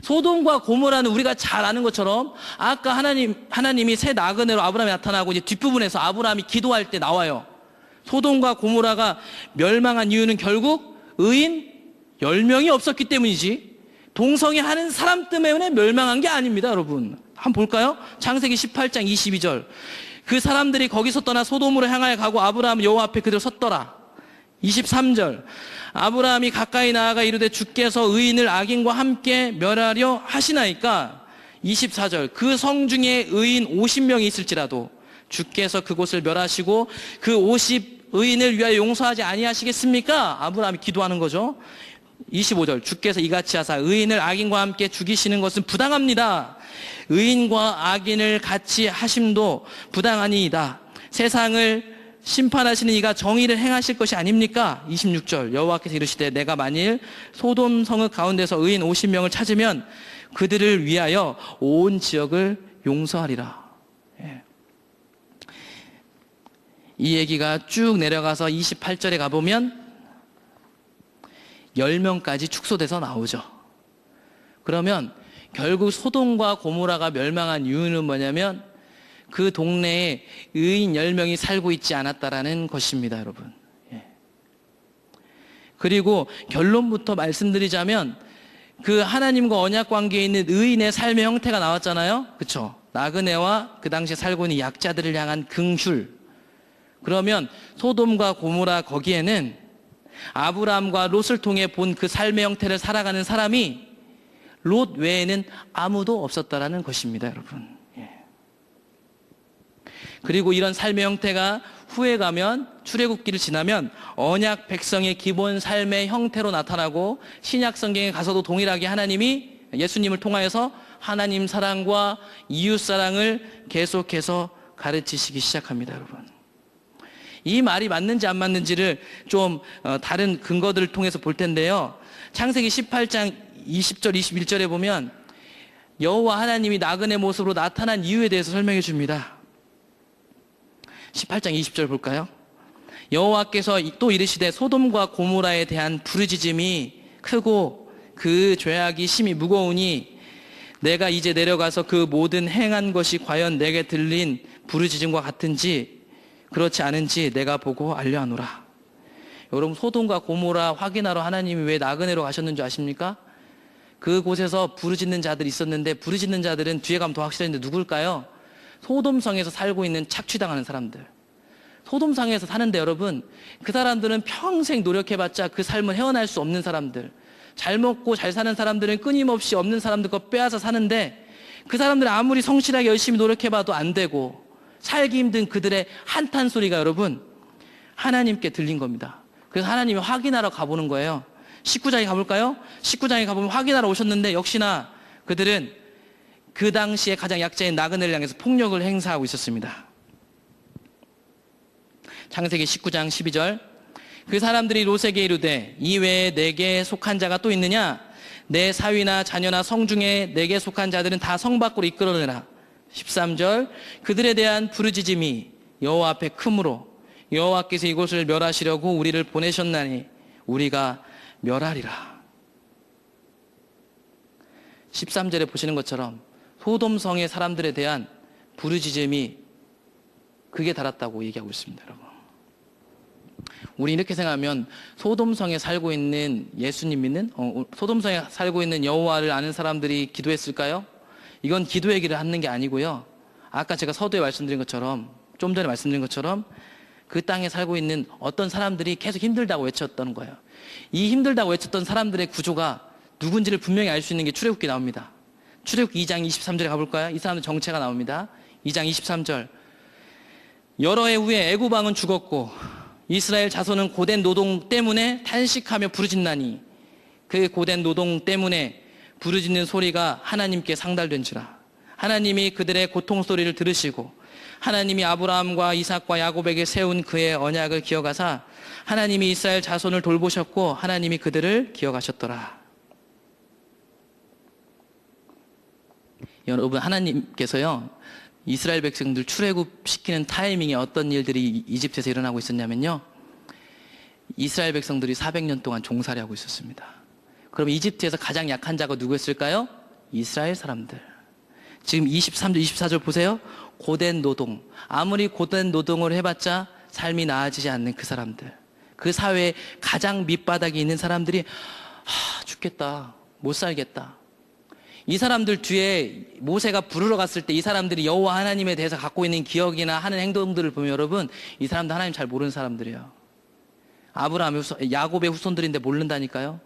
소돔과 고모라는 우리가 잘 아는 것처럼 아까 하나님이 새 나그네로 아브라함이 나타나고 이제 뒷부분에서 아브라함이 기도할 때 나와요. 소돔과 고모라가 멸망한 이유는 결국 의인 10명이 없었기 때문이지 동성애 하는 사람 때문에 멸망한 게 아닙니다, 여러분. 한번 볼까요? 창세기 18장 22절. 그 사람들이 거기서 떠나 소돔으로 향하여 가고 아브라함 여호와 앞에 그대로 섰더라. 23절. 아브라함이 가까이 나아가 이르되 주께서 의인을 악인과 함께 멸하려 하시나이까. 24절. 그 성 중에 의인 50명이 있을지라도 주께서 그곳을 멸하시고 그 50 의인을 위하여 용서하지 아니하시겠습니까? 아브라함이 기도하는 거죠. 25절. 주께서 이같이 하사 의인을 악인과 함께 죽이시는 것은 부당합니다. 의인과 악인을 같이 하심도 부당하니이다. 세상을 심판하시는 이가 정의를 행하실 것이 아닙니까? 26절. 여호와께서 이르시되 내가 만일 소돔 성읍 가운데서 의인 50명을 찾으면 그들을 위하여 온 지역을 용서하리라. 이 얘기가 쭉 내려가서 28절에 가보면 10명까지 축소돼서 나오죠. 그러면 결국 소돔과 고모라가 멸망한 이유는 뭐냐면 그 동네에 의인 10명이 살고 있지 않았다라는 것입니다, 여러분. 그리고 결론부터 말씀드리자면 그 하나님과 언약 관계에 있는 의인의 삶의 형태가 나왔잖아요. 그렇죠? 나그네와 그 당시에 살고 있는 약자들을 향한 긍휼. 그러면 소돔과 고모라 거기에는 아브라함과 롯을 통해 본 그 삶의 형태를 살아가는 사람이 롯 외에는 아무도 없었다라는 것입니다, 여러분. 그리고 이런 삶의 형태가 후에 가면, 출애굽기를 지나면 언약 백성의 기본 삶의 형태로 나타나고, 신약 성경에 가서도 동일하게 하나님이 예수님을 통하여서 하나님 사랑과 이웃 사랑을 계속해서 가르치시기 시작합니다, 여러분. 이 말이 맞는지 안 맞는지를 좀 다른 근거들을 통해서 볼 텐데요. 창세기 18장 20절 21절에 보면 여호와 하나님이 나그네 모습으로 나타난 이유에 대해서 설명해 줍니다. 18장 20절 볼까요? 여호와께서 또 이르시되 소돔과 고모라에 대한 부르짖음이 크고 그 죄악이 심히 무거우니 내가 이제 내려가서 그 모든 행한 것이 과연 내게 들린 부르짖음과 같은지 그렇지 않은지 내가 보고 알려하노라. 여러분, 소돔과 고모라 확인하러 하나님이 왜 나그네로 가셨는 줄 아십니까? 그곳에서 부르짖는 자들이 있었는데, 부르짖는 자들은 뒤에 가면 더 확실한데 누굴까요? 소돔성에서 살고 있는 착취당하는 사람들. 소돔성에서 사는데 여러분, 그 사람들은 평생 노력해봤자 그 삶을 헤어날 수 없는 사람들, 잘 먹고 잘 사는 사람들은 끊임없이 없는 사람들 거 빼앗아 사는데, 그 사람들은 아무리 성실하게 열심히 노력해봐도 안 되고 살기 힘든 그들의 한탄 소리가 여러분 하나님께 들린 겁니다. 그래서 하나님이 확인하러 가보는 거예요. 19장에 가볼까요? 19장에 가보면 확인하러 오셨는데 역시나 그들은 그 당시에 가장 약자인 나그네를 향해서 폭력을 행사하고 있었습니다. 창세기 19장 12절, 그 사람들이 롯에게 이르되 이 외에 내게 속한 자가 또 있느냐? 내 사위나 자녀나 성중에 내게 속한 자들은 다 성 밖으로 이끌어내라. 13절, 그들에 대한 부르짖음이 여호와 앞에 크므로 여호와께서 이곳을 멸하시려고 우리를 보내셨나니 우리가 멸하리라. 13절에 보시는 것처럼 소돔성의 사람들에 대한 부르짖음이 극에 달았다고 얘기하고 있습니다, 여러분. 우리 이렇게 생각하면 소돔성에 살고 있는 예수님 믿는, 소돔성에 살고 있는 여호와를 아는 사람들이 기도했을까요? 이건 기도 얘기를 하는 게 아니고요. 아까 제가 서두에 말씀드린 것처럼, 좀 전에 말씀드린 것처럼 그 땅에 살고 있는 어떤 사람들이 계속 힘들다고 외쳤던 거예요. 이 힘들다고 외쳤던 사람들의 구조가 누군지를 분명히 알 수 있는 게 출애굽기 나옵니다. 출애굽기 2장 23절에 가볼까요? 이 사람들 정체가 나옵니다. 2장 23절, 여러 해 후에 애굽 왕은 죽었고 이스라엘 자손은 고된 노동 때문에 탄식하며 부르짖나니 그 고된 노동 때문에 부르짖는 소리가 하나님께 상달된지라. 하나님이 그들의 고통 소리를 들으시고 하나님이 아브라함과 이삭과 야곱에게 세운 그의 언약을 기억하사 하나님이 이스라엘 자손을 돌보셨고 하나님이 그들을 기억하셨더라. 여러분, 하나님께서요 이스라엘 백성들 출애굽시키는 타이밍에 어떤 일들이 이집트에서 일어나고 있었냐면요, 이스라엘 백성들이 400년 동안 종살이 하고 있었습니다. 그럼 이집트에서 가장 약한 자가 누구였을까요? 이스라엘 사람들. 지금 23절 24절 보세요. 고된 노동, 아무리 고된 노동을 해봤자 삶이 나아지지 않는 그 사람들, 그 사회에 가장 밑바닥에 있는 사람들이 죽겠다, 못 살겠다. 이 사람들 뒤에 모세가 부르러 갔을 때 이 사람들이 여호와 하나님에 대해서 갖고 있는 기억이나 하는 행동들을 보면 여러분, 이 사람들 하나님 잘 모르는 사람들이에요. 아브라함의 야곱의 후손들인데 모른다니까요.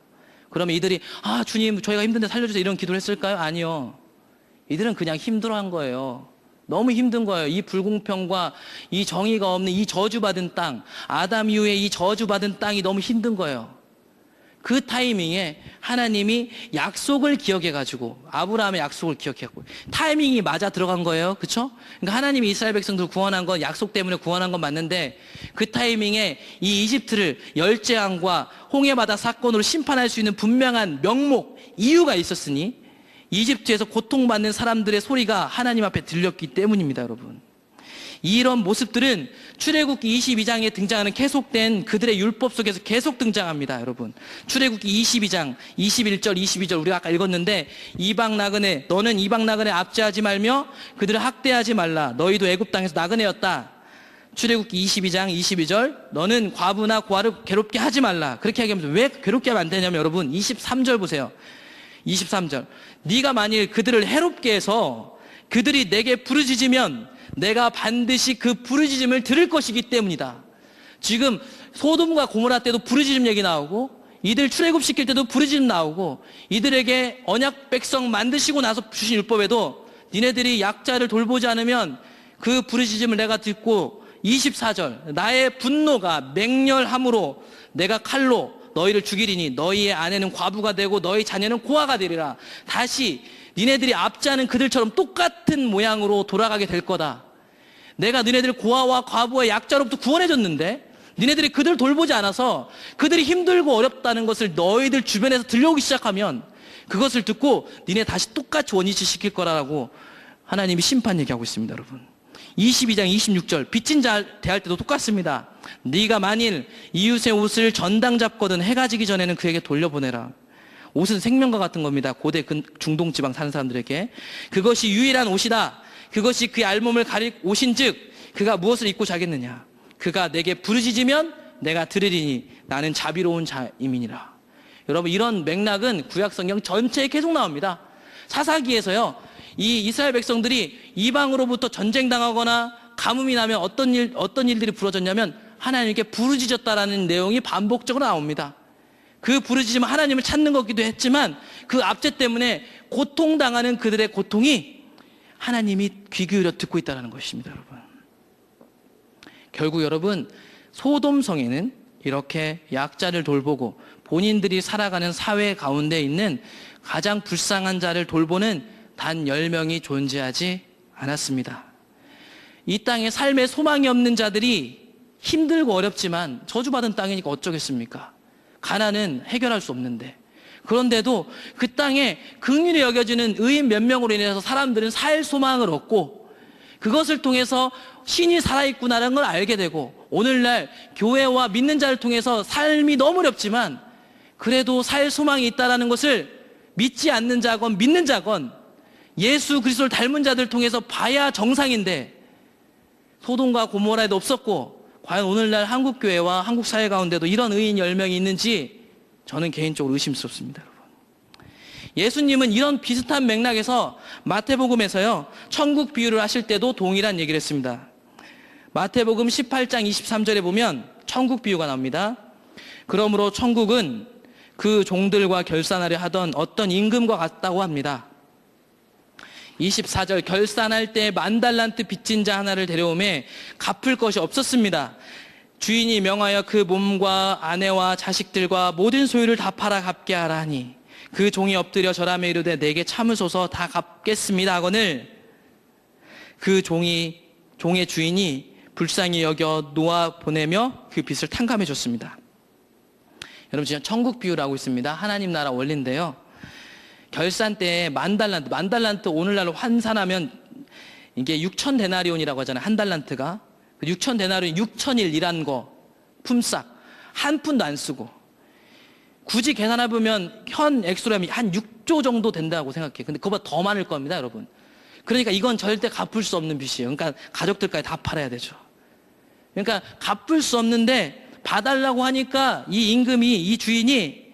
그러면 이들이 주님 저희가 힘든데 살려주세요 이런 기도를 했을까요? 아니요. 이들은 그냥 힘들어한 거예요. 너무 힘든 거예요. 이 불공평과 이 정의가 없는 이 저주받은 땅, 아담 이후에 이 저주받은 땅이 너무 힘든 거예요. 그 타이밍에 하나님이 약속을 기억해가지고, 아브라함의 약속을 기억해갖고 타이밍이 맞아 들어간 거예요. 그렇죠? 그러니까 하나님이 이스라엘 백성들을 구원한 건 약속 때문에 구원한 건 맞는데, 그 타이밍에 이 이집트를 열재앙과 홍해바다 사건으로 심판할 수 있는 분명한 명목, 이유가 있었으니 이집트에서 고통받는 사람들의 소리가 하나님 앞에 들렸기 때문입니다, 여러분. 이런 모습들은 출애굽기 22장에 등장하는 계속된 그들의 율법 속에서 계속 등장합니다, 여러분. 출애굽기 22장 21절 22절 우리가 아까 읽었는데, 이방 나그네 너는 이방 나그네 압제하지 말며 그들을 학대하지 말라. 너희도 애굽 땅에서 나그네였다. 출애굽기 22장 22절 너는 과부나 고아를 괴롭게 하지 말라. 그렇게 얘기하면서 왜 괴롭게 하면 안 되냐면 여러분 23절 보세요. 23절, 네가 만일 그들을 해롭게 해서 그들이 내게 부르짖으면 내가 반드시 그 부르짖음을 들을 것이기 때문이다. 지금 소돔과 고모라 때도 부르짖음 얘기 나오고, 이들 출애굽시킬 때도 부르짖음 나오고, 이들에게 언약 백성 만드시고 나서 주신 율법에도 니네들이 약자를 돌보지 않으면 그 부르짖음을 내가 듣고 24절 나의 분노가 맹렬함으로 내가 칼로 너희를 죽이리니 너희의 아내는 과부가 되고 너희 자녀는 고아가 되리라. 다시 니네들이 압제하는 그들처럼 똑같은 모양으로 돌아가게 될 거다. 내가 너희들 고아와 과부와 약자로부터 구원해줬는데 니네들이 그들 돌보지 않아서 그들이 힘들고 어렵다는 것을 너희들 주변에서 들려오기 시작하면 그것을 듣고 니네 다시 똑같이 원위치 시킬 거라고 하나님이 심판 얘기하고 있습니다, 여러분. 22장 26절 빚진 자 대할 때도 똑같습니다. 네가 만일 이웃의 옷을 전당 잡거든 해가 지기 전에는 그에게 돌려보내라. 옷은 생명과 같은 겁니다. 고대 중동 지방 사는 사람들에게. 그것이 유일한 옷이다. 그것이 그의 알몸을 가릴 옷인즉 그가 무엇을 입고 자겠느냐. 그가 내게 부르짖으면 내가 들으리니 나는 자비로운 자임이니라. 여러분, 이런 맥락은 구약 성경 전체에 계속 나옵니다. 사사기에서요, 이 이스라엘 백성들이 이방으로부터 전쟁당하거나 가뭄이 나면 어떤 일들이 벌어졌냐면 하나님께 부르짖었다라는 내용이 반복적으로 나옵니다. 그 부르짖음은 하나님을 찾는 것이기도 했지만 그 압제 때문에 고통당하는 그들의 고통이 하나님이 귀 기울여 듣고 있다는 것입니다, 여러분. 결국 여러분, 소돔성에는 이렇게 약자를 돌보고 본인들이 살아가는 사회 가운데 있는 가장 불쌍한 자를 돌보는 단 10명이 존재하지 않았습니다. 이 땅에 삶에 소망이 없는 자들이 힘들고 어렵지만 저주받은 땅이니까 어쩌겠습니까? 가난은 해결할 수 없는데. 그런데도 그 땅에 긍휼히 여겨지는 의인 몇 명으로 인해서 사람들은 살 소망을 얻고 그것을 통해서 신이 살아있구나라는 걸 알게 되고 오늘날 교회와 믿는 자를 통해서 삶이 너무 어렵지만 그래도 살 소망이 있다는 것을 믿지 않는 자건 믿는 자건 예수 그리스도를 닮은 자들 통해서 봐야 정상인데 소돔과 고모라에도 없었고 과연 오늘날 한국교회와 한국 사회 가운데도 이런 의인 10명이 있는지 저는 개인적으로 의심스럽습니다, 여러분. 예수님은 이런 비슷한 맥락에서 마태복음에서요, 천국 비유를 하실 때도 동일한 얘기를 했습니다. 마태복음 18장 23절에 보면 천국 비유가 나옵니다. 그러므로 천국은 그 종들과 결산하려 하던 어떤 임금과 같다고 합니다. 24절 결산할 때 10,000달란트 빚진 자 하나를 데려오매 갚을 것이 없었습니다. 주인이 명하여 그 몸과 아내와 자식들과 모든 소유를 다 팔아 갚게 하라 하니 그 종이 엎드려 절하며 이르되 내게 참으소서 다 갚겠습니다 하거늘 그 종의 주인이 불쌍히 여겨 놓아 보내며 그 빚을 탕감해 줬습니다. 여러분, 지금 천국 비유라고 있습니다. 하나님 나라 원리인데요. 결산 때 10,000달란트 오늘날로 환산하면 이게 6,000데나리온이라고 하잖아요. 한 달란트가. 6,000데나리온 6,000일 일한 거 품삯 한 푼도 안 쓰고 굳이 계산해보면 현 액수로 하면 한 6조 정도 된다고 생각해요. 근데 그거보다 더 많을 겁니다, 여러분. 그러니까 이건 절대 갚을 수 없는 빚이에요. 그러니까 가족들까지 다 팔아야 되죠. 그러니까 갚을 수 없는데 봐달라고 하니까 이 임금이, 이 주인이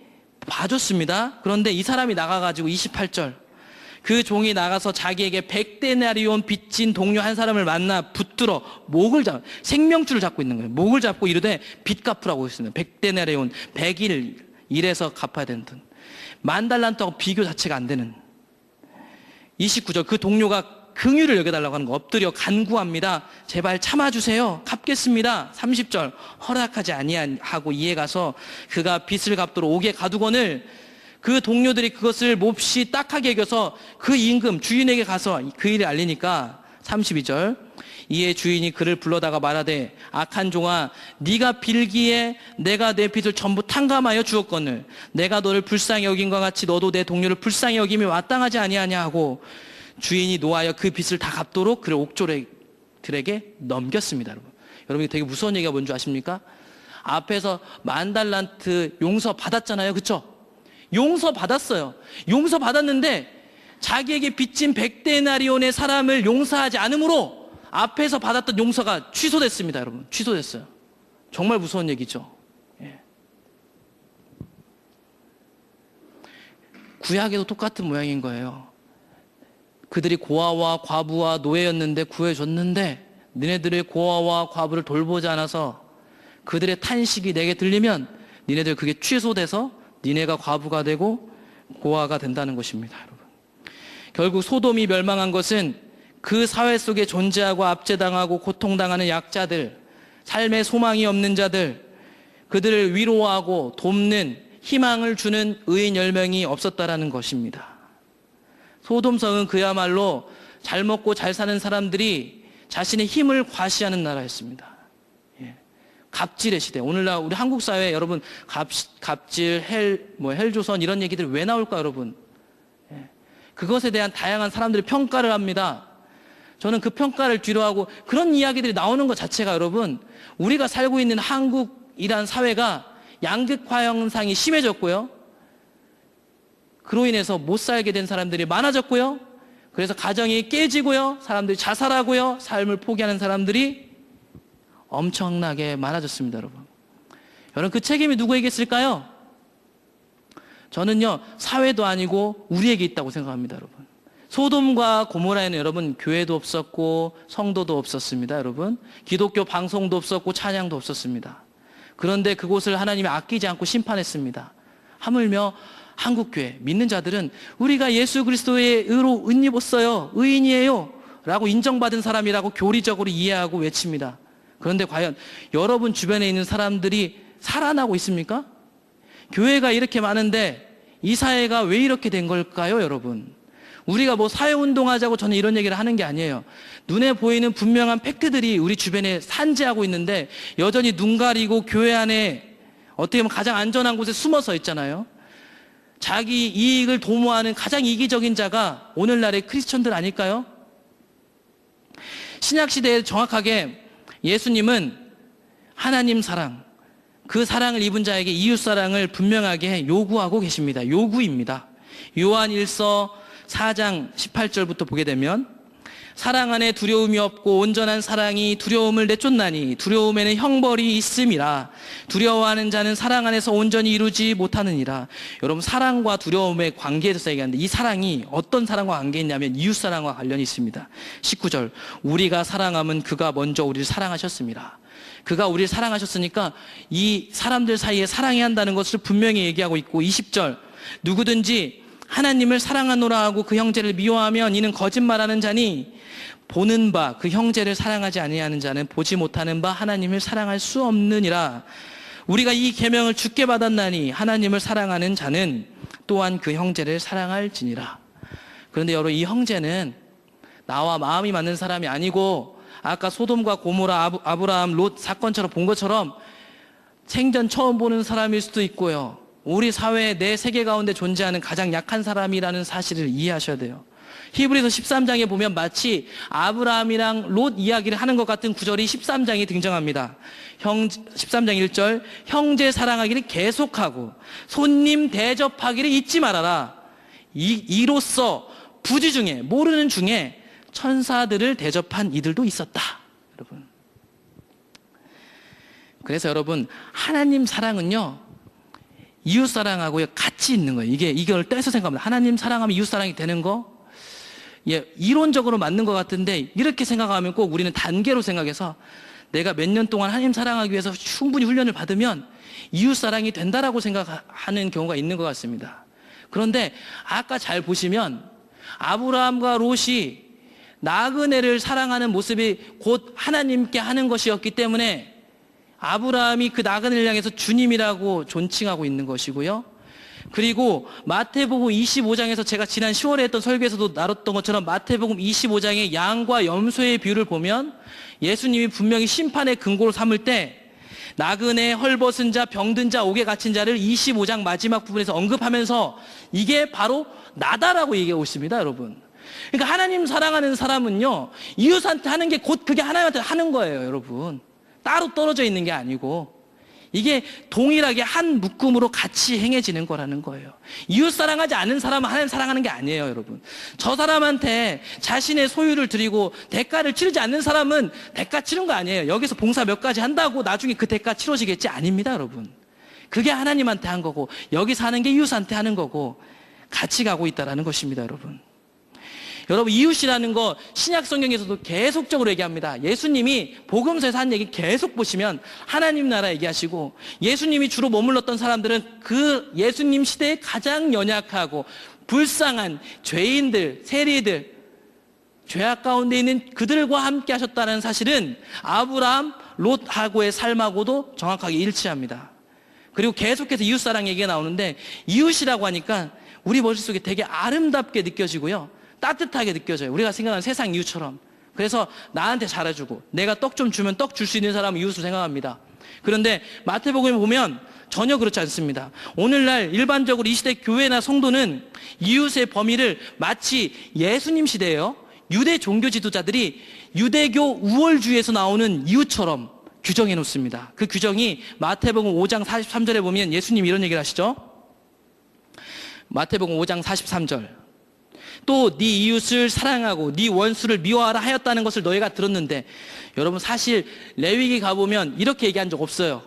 봐줬습니다. 그런데 이 사람이 나가가지고 28절 그 종이 나가서 자기에게 100데나리온 빚진 동료 한 사람을 만나 붙들어 목을 잡아 생명줄을 잡고 있는 거예요. 목을 잡고 이르되 빚 갚으라고 했습니다. 100데나리온 100일 일해서 갚아야 되는 돈. 10,000달란트하고 비교 자체가 안 되는. 29절 그 동료가 긍휼을 여겨달라고 하는 거 엎드려 간구합니다. 제발 참아주세요. 갚겠습니다. 30절 허락하지 아니하고 이에 가서 그가 빚을 갚도록 옥에 가두거늘 그 동료들이 그것을 몹시 딱하게 여겨서 그 임금 주인에게 가서 그 일을 알리니까 32절 이에 주인이 그를 불러다가 말하되 악한 종아 네가 빌기에 내가 내 빚을 전부 탕감하여 주었거늘 내가 너를 불쌍히 여긴 것 같이 너도 내 동료를 불쌍히 여김이 마땅하지 아니하냐 하고 주인이 노하여 그 빚을 다 갚도록 그를 옥졸들에게 넘겼습니다. 여러분 되게 무서운 얘기가 뭔지 아십니까? 앞에서 10,000달란트 용서 받았잖아요, 그렇죠? 용서 받았어요. 용서 받았는데 자기에게 빚진 100데나리온의 사람을 용서하지 않으므로 앞에서 받았던 용서가 취소됐습니다, 여러분. 취소됐어요. 정말 무서운 얘기죠. 예. 구약에도 똑같은 모양인 거예요. 그들이 고아와 과부와 노예였는데 구해줬는데 너네들의 고아와 과부를 돌보지 않아서 그들의 탄식이 내게 들리면 니네들 그게 취소돼서 니네가 과부가 되고 고아가 된다는 것입니다, 여러분. 결국 소돔이 멸망한 것은 그 사회 속에 존재하고 압제당하고 고통당하는 약자들, 삶의 소망이 없는 자들, 그들을 위로하고 돕는 희망을 주는 의인 10명이 없었다라는 것입니다. 소돔성은 그야말로 잘 먹고 잘 사는 사람들이 자신의 힘을 과시하는 나라였습니다. 갑질의 시대. 오늘날 우리 한국 사회에 여러분 갑질, 헬조선 이런 얘기들 왜 나올까 여러분? 그것에 대한 다양한 사람들이 평가를 합니다. 저는 그 평가를 뒤로하고 그런 이야기들이 나오는 것 자체가 여러분, 우리가 살고 있는 한국이란 사회가 양극화 현상이 심해졌고요. 그로 인해서 못 살게 된 사람들이 많아졌고요. 그래서 가정이 깨지고요. 사람들이 자살하고요. 삶을 포기하는 사람들이 엄청나게 많아졌습니다, 여러분. 여러분, 그 책임이 누구에게 있을까요? 저는요, 사회도 아니고 우리에게 있다고 생각합니다, 여러분. 소돔과 고모라에는 여러분 교회도 없었고 성도도 없었습니다, 여러분. 기독교 방송도 없었고 찬양도 없었습니다. 그런데 그곳을 하나님이 아끼지 않고 심판했습니다. 하물며 한국교회 믿는 자들은 우리가 예수 그리스도의 의로 옷 입었어요, 의인이에요 라고 인정받은 사람이라고 교리적으로 이해하고 외칩니다. 그런데 과연 여러분 주변에 있는 사람들이 살아나고 있습니까? 교회가 이렇게 많은데 이 사회가 왜 이렇게 된 걸까요, 여러분? 우리가 뭐 사회운동하자고 저는 이런 얘기를 하는 게 아니에요. 눈에 보이는 분명한 팩트들이 우리 주변에 산재하고 있는데 여전히 눈 가리고 교회 안에 어떻게 보면 가장 안전한 곳에 숨어서 있잖아요. 자기 이익을 도모하는 가장 이기적인 자가 오늘날의 크리스천들 아닐까요? 신약시대에 정확하게 예수님은 하나님 사랑, 그 사랑을 입은 자에게 이웃사랑을 분명하게 요구하고 계십니다. 요구입니다. 요한 1서 4장 18절부터 보게 되면 사랑 안에 두려움이 없고 온전한 사랑이 두려움을 내쫓나니 두려움에는 형벌이 있음이라. 두려워하는 자는 사랑 안에서 온전히 이루지 못하느니라. 여러분, 사랑과 두려움의 관계에 대해서 얘기하는데 이 사랑이 어떤 사랑과 관계 있냐면 이웃사랑과 관련이 있습니다. 19절, 우리가 사랑하면 그가 먼저 우리를 사랑하셨습니다. 그가 우리를 사랑하셨으니까 이 사람들 사이에 사랑해야 한다는 것을 분명히 얘기하고 있고, 20절, 누구든지 하나님을 사랑하노라 하고 그 형제를 미워하면 이는 거짓말하는 자니 보는 바 그 형제를 사랑하지 아니하는 자는 보지 못하는 바 하나님을 사랑할 수 없느니라. 우리가 이 계명을 주께 받았나니 하나님을 사랑하는 자는 또한 그 형제를 사랑할지니라. 그런데 여러분, 이 형제는 나와 마음이 맞는 사람이 아니고 아까 소돔과 고모라, 아브라함, 롯 사건처럼 본 것처럼 생전 처음 보는 사람일 수도 있고요. 우리 사회의 내 세계 가운데 존재하는 가장 약한 사람이라는 사실을 이해하셔야 돼요. 히브리서 13장에 보면 마치 아브라함이랑 롯 이야기를 하는 것 같은 구절이 13장에 등장합니다. 13장 1절, 형제 사랑하기를 계속하고 손님 대접하기를 잊지 말아라. 이로써 부지 중에, 모르는 중에 천사들을 대접한 이들도 있었다. 여러분, 그래서 여러분, 하나님 사랑은요 이웃 사랑하고 같이 있는 거예요. 이걸 떼서 생각합니다. 하나님 사랑하면 이웃 사랑이 되는 거, 이론적으로 맞는 것 같은데 이렇게 생각하면 꼭 우리는 단계로 생각해서 내가 몇 년 동안 하나님 사랑하기 위해서 충분히 훈련을 받으면 이웃 사랑이 된다라고 생각하는 경우가 있는 것 같습니다. 그런데 아까 잘 보시면 아브라함과 롯이 나그네를 사랑하는 모습이 곧 하나님께 하는 것이었기 때문에 아브라함이 그 나그네를 향해서 주님이라고 존칭하고 있는 것이고요. 그리고 마태복음 25장에서 제가 지난 10월에 했던 설교에서도 나눴던 것처럼 마태복음 25장의 양과 염소의 비유를 보면 예수님이 분명히 심판의 근거로 삼을 때 나그네, 헐벗은 자, 병든 자, 옥에 갇힌 자를 25장 마지막 부분에서 언급하면서 이게 바로 나다라고 얘기하고 있습니다, 여러분. 그러니까 하나님 사랑하는 사람은요, 이웃한테 하는 게 곧 그게 하나님한테 하는 거예요, 여러분. 따로 떨어져 있는 게 아니고 이게 동일하게 한 묶음으로 같이 행해지는 거라는 거예요. 이웃 사랑하지 않는 사람은 하나님 사랑하는 게 아니에요, 여러분. 저 사람한테 자신의 소유를 드리고 대가를 치르지 않는 사람은 대가 치른 거 아니에요. 여기서 봉사 몇 가지 한다고 나중에 그 대가 치러지겠지? 아닙니다, 여러분. 그게 하나님한테 한 거고 여기서 하는 게 이웃한테 하는 거고 같이 가고 있다는 것입니다, 여러분. 여러분, 이웃이라는 거 신약 성경에서도 계속적으로 얘기합니다. 예수님이 복음서에서 한 얘기 계속 보시면 하나님 나라 얘기하시고, 예수님이 주로 머물렀던 사람들은 그 예수님 시대에 가장 연약하고 불쌍한 죄인들, 세리들, 죄악 가운데 있는 그들과 함께 하셨다는 사실은 아브라함, 롯하고의 삶하고도 정확하게 일치합니다. 그리고 계속해서 이웃사랑 얘기가 나오는데, 이웃이라고 하니까 우리 머릿속에 되게 아름답게 느껴지고요, 따뜻하게 느껴져요. 우리가 생각하는 세상 이웃처럼. 그래서 나한테 잘해주고 내가 떡 좀 주면 떡 줄 수 있는 사람은 이웃으로 생각합니다. 그런데 마태복음에 보면 전혀 그렇지 않습니다. 오늘날 일반적으로 이 시대 교회나 성도는 이웃의 범위를 마치 예수님 시대에요, 유대 종교 지도자들이 유대교 우월주의에서 나오는 이웃처럼 규정해 놓습니다. 그 규정이 마태복음 5장 43절에 보면 예수님이 이런 얘기를 하시죠. 마태복음 5장 43절. 또 네 이웃을 사랑하고 네 원수를 미워하라 하였다는 것을 너희가 들었는데, 여러분 사실 레위기 가보면 이렇게 얘기한 적 없어요.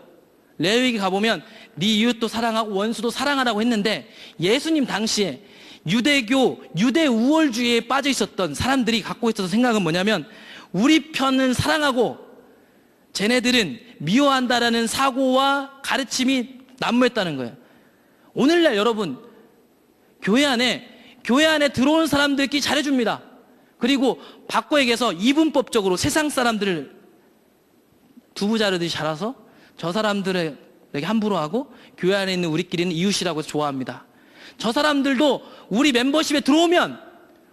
레위기 가보면 네 이웃도 사랑하고 원수도 사랑하라고 했는데, 예수님 당시에 유대교, 유대 우월주의에 빠져 있었던 사람들이 갖고 있어서 생각은 뭐냐면, 우리 편은 사랑하고 쟤네들은 미워한다라는 사고와 가르침이 난무했다는 거예요. 오늘날 여러분, 교회 안에 들어온 사람들끼리 잘해줍니다. 그리고 바꿔 얘기해서 이분법적으로 세상 사람들을 두부 자르듯이 자라서 저 사람들에게 함부로 하고 교회 안에 있는 우리끼리는 이웃이라고 해서 좋아합니다. 저 사람들도 우리 멤버십에 들어오면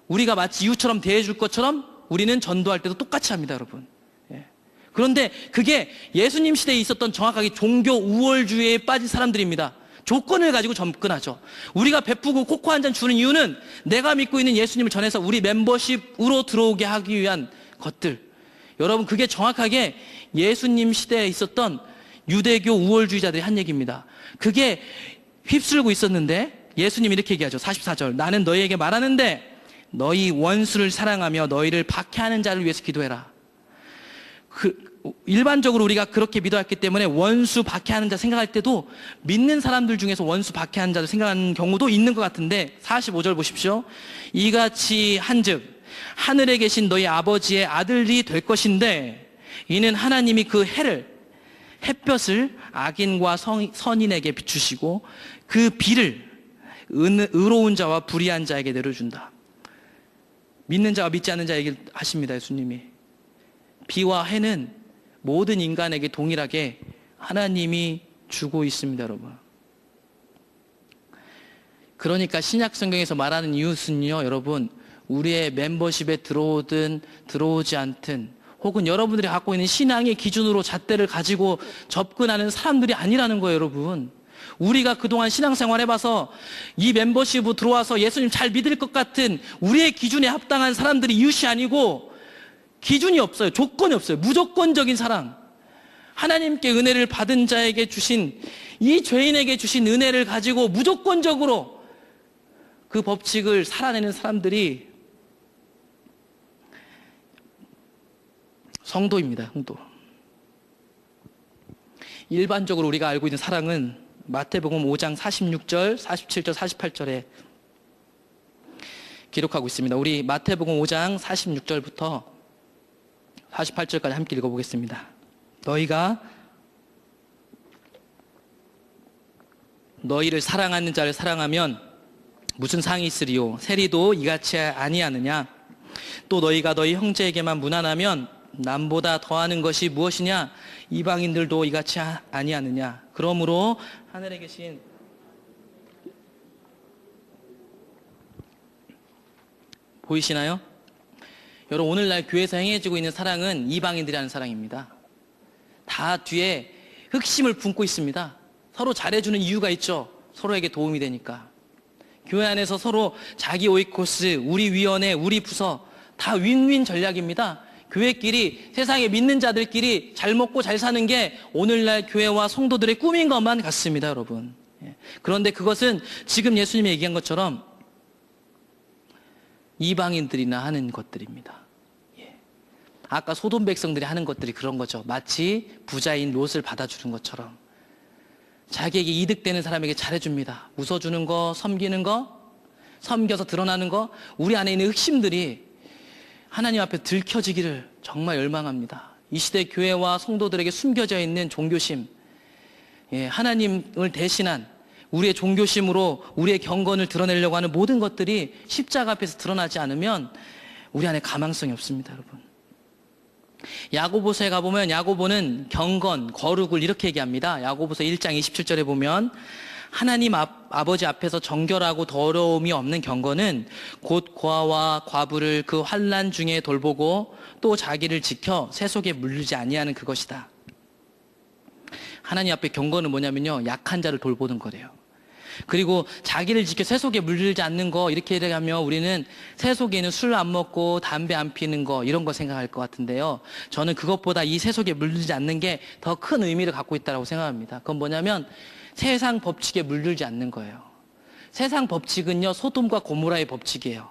우리가 마치 이웃처럼 대해줄 것처럼 우리는 전도할 때도 똑같이 합니다, 여러분. 그런데 그게 예수님 시대에 있었던 정확하게 종교 우월주의에 빠진 사람들입니다. 조건을 가지고 접근하죠. 우리가 베푸고 코코 한 잔 주는 이유는 내가 믿고 있는 예수님을 전해서 우리 멤버십으로 들어오게 하기 위한 것들. 여러분, 그게 정확하게 예수님 시대에 있었던 유대교 우월주의자들이 한 얘기입니다. 그게 휩쓸고 있었는데 예수님이 이렇게 얘기하죠. 44절. 나는 너희에게 말하는데 너희 원수를 사랑하며 너희를 박해하는 자를 위해서 기도해라. 일반적으로 우리가 그렇게 믿어왔기 때문에 원수 박해하는 자 생각할 때도 믿는 사람들 중에서 원수 박해하는 자를 생각하는 경우도 있는 것 같은데, 45절 보십시오. 이같이 한즉 하늘에 계신 너희 아버지의 아들이 될 것인데, 이는 하나님이 그 햇볕을 악인과 선인에게 비추시고 그 비를 의로운 자와 불의한 자에게 내려준다. 믿는 자와 믿지 않는 자에게 하십니다, 예수님이. 비와 해는 모든 인간에게 동일하게 하나님이 주고 있습니다, 여러분. 그러니까 신약 성경에서 말하는 이웃은요, 여러분, 우리의 멤버십에 들어오든 들어오지 않든, 혹은 여러분들이 갖고 있는 신앙의 기준으로 잣대를 가지고 접근하는 사람들이 아니라는 거예요, 여러분. 우리가 그동안 신앙생활 해봐서 이 멤버십으로 들어와서 예수님 잘 믿을 것 같은 우리의 기준에 합당한 사람들이 이웃이 아니고, 기준이 없어요. 조건이 없어요. 무조건적인 사랑. 하나님께 은혜를 받은 자에게 주신, 이 죄인에게 주신 은혜를 가지고 무조건적으로 그 법칙을 살아내는 사람들이 성도입니다. 성도. 일반적으로 우리가 알고 있는 사랑은 마태복음 5장 46절, 47절, 48절에 기록하고 있습니다. 우리 마태복음 5장 46절부터 48절까지 함께 읽어보겠습니다. 너희가 너희를 사랑하는 자를 사랑하면 무슨 상이 있으리요? 세리도 이같이 아니하느냐? 또 너희가 너희 형제에게만 무난하면 남보다 더하는 것이 무엇이냐? 이방인들도 이같이 아니하느냐? 그러므로 하늘에 계신 보이시나요? 여러분, 오늘날 교회에서 행해지고 있는 사랑은 이방인들이 하는 사랑입니다. 다 뒤에 흑심을 품고 있습니다. 서로 잘해주는 이유가 있죠. 서로에게 도움이 되니까. 교회 안에서 서로 자기 오이코스, 우리 위원회, 우리 부서 다 윈윈 전략입니다. 교회끼리, 세상에 믿는 자들끼리 잘 먹고 잘 사는 게 오늘날 교회와 성도들의 꿈인 것만 같습니다, 여러분. 그런데 그것은 지금 예수님이 얘기한 것처럼 이방인들이나 하는 것들입니다. 아까 소돔 백성들이 하는 것들이 그런 거죠. 마치 부자인 롯을 받아주는 것처럼 자기에게 이득되는 사람에게 잘해줍니다. 웃어주는 거, 섬기는 거, 섬겨서 드러나는 거, 우리 안에 있는 흑심들이 하나님 앞에 들켜지기를 정말 열망합니다. 이 시대 교회와 성도들에게 숨겨져 있는 종교심, 하나님을 대신한 우리의 종교심으로 우리의 경건을 드러내려고 하는 모든 것들이 십자가 앞에서 드러나지 않으면 우리 안에 가망성이 없습니다, 여러분. 야고보서에 가보면 야고보는 경건, 거룩을 이렇게 얘기합니다. 야고보서 1장 27절에 보면 하나님 아버지 앞에서 정결하고 더러움이 없는 경건은 곧 고아와 과부를 그 환난 중에 돌보고 또 자기를 지켜 새 속에 물리지 아니하는 그것이다. 하나님 앞에 경건은 뭐냐면요, 약한 자를 돌보는 거래요. 그리고 자기를 지켜 새 속에 물들지 않는 거, 이렇게 얘기하면 우리는 새 속에는 술 안 먹고 담배 안 피는 거, 이런 거 생각할 것 같은데요, 저는 그것보다 이 새 속에 물들지 않는 게 더 큰 의미를 갖고 있다고 생각합니다. 그건 뭐냐면 세상 법칙에 물들지 않는 거예요. 세상 법칙은요, 소돔과 고모라의 법칙이에요.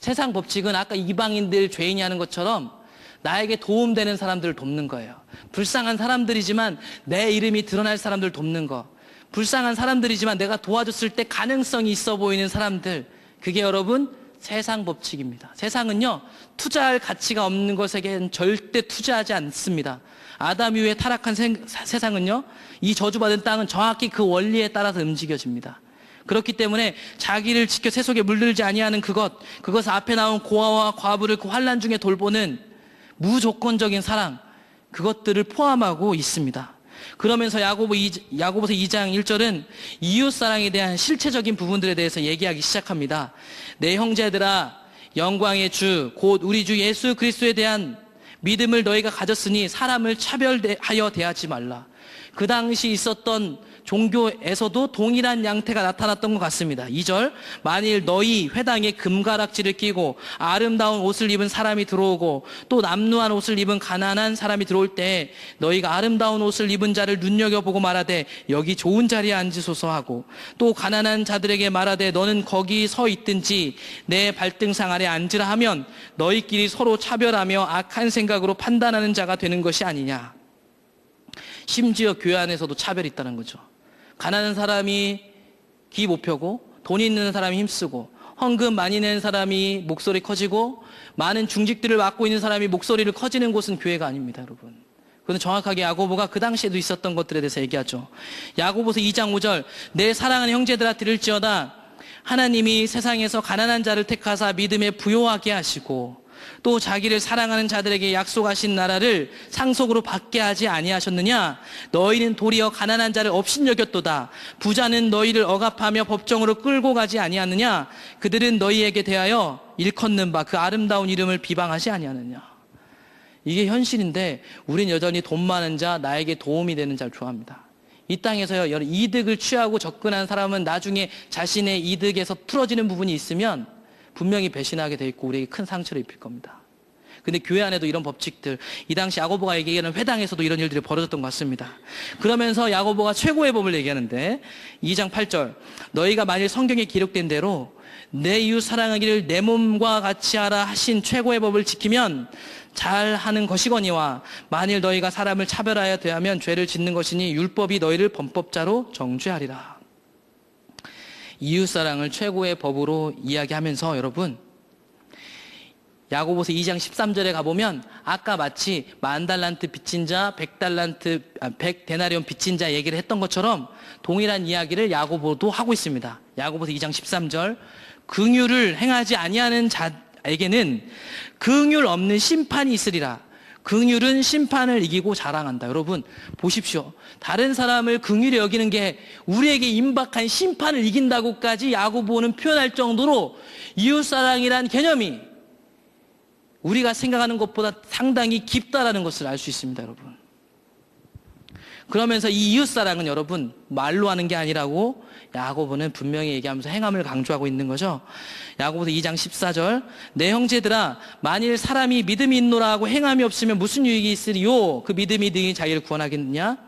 세상 법칙은 아까 이방인들 죄인이 하는 것처럼 나에게 도움되는 사람들을 돕는 거예요. 불쌍한 사람들이지만 내 이름이 드러날 사람들을 돕는 거, 불쌍한 사람들이지만 내가 도와줬을 때 가능성이 있어 보이는 사람들, 그게 여러분 세상 법칙입니다. 세상은요, 투자할 가치가 없는 것에겐 절대 투자하지 않습니다. 아담 이후에 타락한 세상은요, 이 저주받은 땅은 정확히 그 원리에 따라서 움직여집니다. 그렇기 때문에 자기를 지켜 새 속에 물들지 아니하는 그것 앞에 나온 고아와 과부를 그 환난 중에 돌보는 무조건적인 사랑, 그것들을 포함하고 있습니다. 그러면서 야고보서 2장 1절은 이웃사랑에 대한 실체적인 부분들에 대해서 얘기하기 시작합니다. 내 형제들아, 영광의 주 곧 우리 주 예수 그리스도에 대한 믿음을 너희가 가졌으니 사람을 차별하여 대하지 말라. 그 당시 있었던 종교에서도 동일한 양태가 나타났던 것 같습니다. 2절, 만일 너희 회당에 금가락지를 끼고 아름다운 옷을 입은 사람이 들어오고 또 남루한 옷을 입은 가난한 사람이 들어올 때 너희가 아름다운 옷을 입은 자를 눈여겨보고 말하되 여기 좋은 자리에 앉으소서 하고, 또 가난한 자들에게 말하되 너는 거기 서 있든지 내 발등상 아래 앉으라 하면 너희끼리 서로 차별하며 악한 생각으로 판단하는 자가 되는 것이 아니냐. 심지어 교회 안에서도 차별이 있다는 거죠. 가난한 사람이 귀 못 펴고 돈 있는 사람이 힘쓰고, 헌금 많이 낸 사람이 목소리 커지고, 많은 중직들을 맡고 있는 사람이 목소리를 커지는 곳은 교회가 아닙니다, 여러분. 그건 정확하게 야고보가 그 당시에도 있었던 것들에 대해서 얘기하죠. 야고보서 2장 5절, 내 사랑하는 형제들아 들을지어다. 하나님이 세상에서 가난한 자를 택하사 믿음에 부요하게 하시고 또 자기를 사랑하는 자들에게 약속하신 나라를 상속으로 받게 하지 아니하셨느냐. 너희는 도리어 가난한 자를 업신여겼도다. 부자는 너희를 억압하며 법정으로 끌고 가지 아니하느냐. 그들은 너희에게 대하여 일컫는 바 그 아름다운 이름을 비방하지 아니하느냐. 이게 현실인데 우린 여전히 돈 많은 자, 나에게 도움이 되는 자를 좋아합니다. 이 땅에서요, 여러 이득을 취하고 접근한 사람은 나중에 자신의 이득에서 풀어지는 부분이 있으면 분명히 배신하게 돼 있고 우리에게 큰 상처를 입힐 겁니다. 근데 교회 안에도 이런 법칙들, 이 당시 야고보가 얘기하는 회당에서도 이런 일들이 벌어졌던 것 같습니다. 그러면서 야고보가 최고의 법을 얘기하는데 2장 8절, 너희가 만일 성경에 기록된 대로 내 이웃 사랑하기를 내 몸과 같이 하라 하신 최고의 법을 지키면 잘하는 것이거니와, 만일 너희가 사람을 차별하여 대하면 죄를 짓는 것이니 율법이 너희를 범법자로 정죄하리라. 이웃사랑을 최고의 법으로 이야기하면서 여러분, 야고보서 2장 13절에 가보면 아까 마치 10,000달란트 빚진 자, 100데나리온 빚진 자 얘기를 했던 것처럼 동일한 이야기를 야고보도 하고 있습니다. 야고보서 2장 13절, 긍휼을 행하지 아니하는 자에게는 긍휼 없는 심판이 있으리라. 긍휼은 심판을 이기고 자랑한다. 여러분 보십시오. 다른 사람을 긍휼히 여기는 게 우리에게 임박한 심판을 이긴다고까지 야고보는 표현할 정도로 이웃사랑이란 개념이 우리가 생각하는 것보다 상당히 깊다라는 것을 알 수 있습니다, 여러분. 그러면서 이 이웃사랑은 여러분 말로 하는 게 아니라고 야고보는 분명히 얘기하면서 행함을 강조하고 있는 거죠. 야고보서 2장 14절, 내 형제들아, 만일 사람이 믿음이 있노라 하고 행함이 없으면 무슨 유익이 있으리요? 그 믿음이 능히 자기를 구원하겠느냐?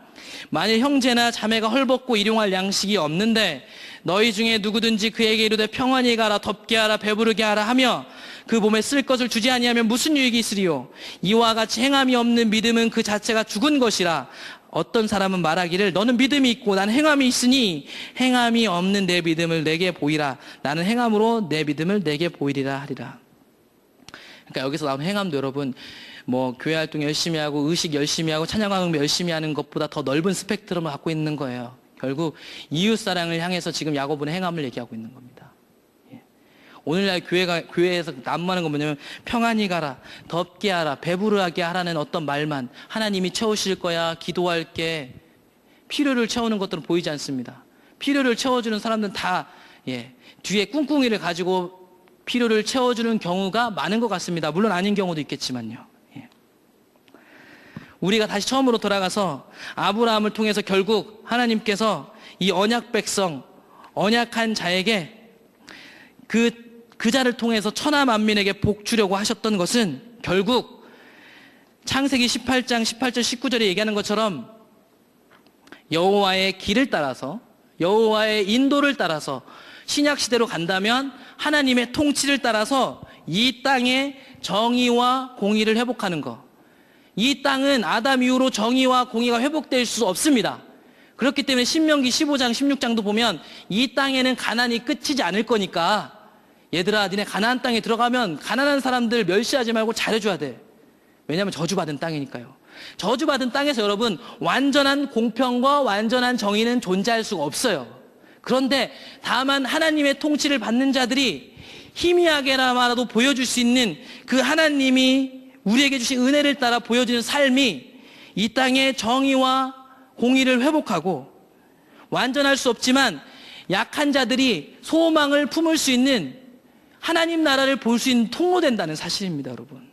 만일 형제나 자매가 헐벗고 일용할 양식이 없는데 너희 중에 누구든지 그에게 이르되 평안히 가라, 덥게 하라, 배부르게 하라 하며 그 몸에 쓸 것을 주지 아니하면 무슨 유익이 있으리요? 이와 같이 행함이 없는 믿음은 그 자체가 죽은 것이라. 어떤 사람은 말하기를 너는 믿음이 있고 나는 행함이 있으니 행함이 없는 내 믿음을 내게 보이라. 나는 행함으로 내 믿음을 내게 보이리라 하리라. 그러니까 여기서 나오는 행함도 여러분 뭐 교회 활동 열심히 하고 의식 열심히 하고 찬양광 열심히 하는 것보다 더 넓은 스펙트럼을 갖고 있는 거예요. 결국 이웃사랑을 향해서 지금 야고보는 행함을 얘기하고 있는 겁니다. 예. 오늘날 교회에서 난무하는 건 뭐냐면 평안히 가라, 덥게 하라, 배부르게 하라는 어떤 말만, 하나님이 채우실 거야, 기도할게, 필요를 채우는 것들은 보이지 않습니다. 필요를 채워주는 사람들은 다 뒤에 꿍꿍이를 가지고 필요를 채워주는 경우가 많은 것 같습니다. 물론 아닌 경우도 있겠지만요. 우리가 다시 처음으로 돌아가서 아브라함을 통해서 결국 하나님께서 이 언약 백성, 언약한 자에게 그 자를 통해서 천하 만민에게 복 주려고 하셨던 것은 결국 창세기 18장 18절 19절에 얘기하는 것처럼 여호와의 길을 따라서, 여호와의 인도를 따라서 신약 시대로 간다면 하나님의 통치를 따라서 이 땅의 정의와 공의를 회복하는 것. 이 땅은 아담 이후로 정의와 공의가 회복될 수 없습니다. 그렇기 때문에 신명기 15장 16장도 보면 이 땅에는 가난이 끝이지 않을 거니까 얘들아 니네 가나안 땅에 들어가면 가난한 사람들 멸시하지 말고 잘해줘야 돼. 왜냐하면 저주받은 땅이니까요. 저주받은 땅에서 여러분 완전한 공평과 완전한 정의는 존재할 수가 없어요. 그런데 다만 하나님의 통치를 받는 자들이 희미하게나마라도 보여줄 수 있는 그 하나님이 우리에게 주신 은혜를 따라 보여지는 삶이 이 땅의 정의와 공의를 회복하고 완전할 수 없지만 약한 자들이 소망을 품을 수 있는 하나님 나라를 볼 수 있는 통로된다는 사실입니다, 여러분.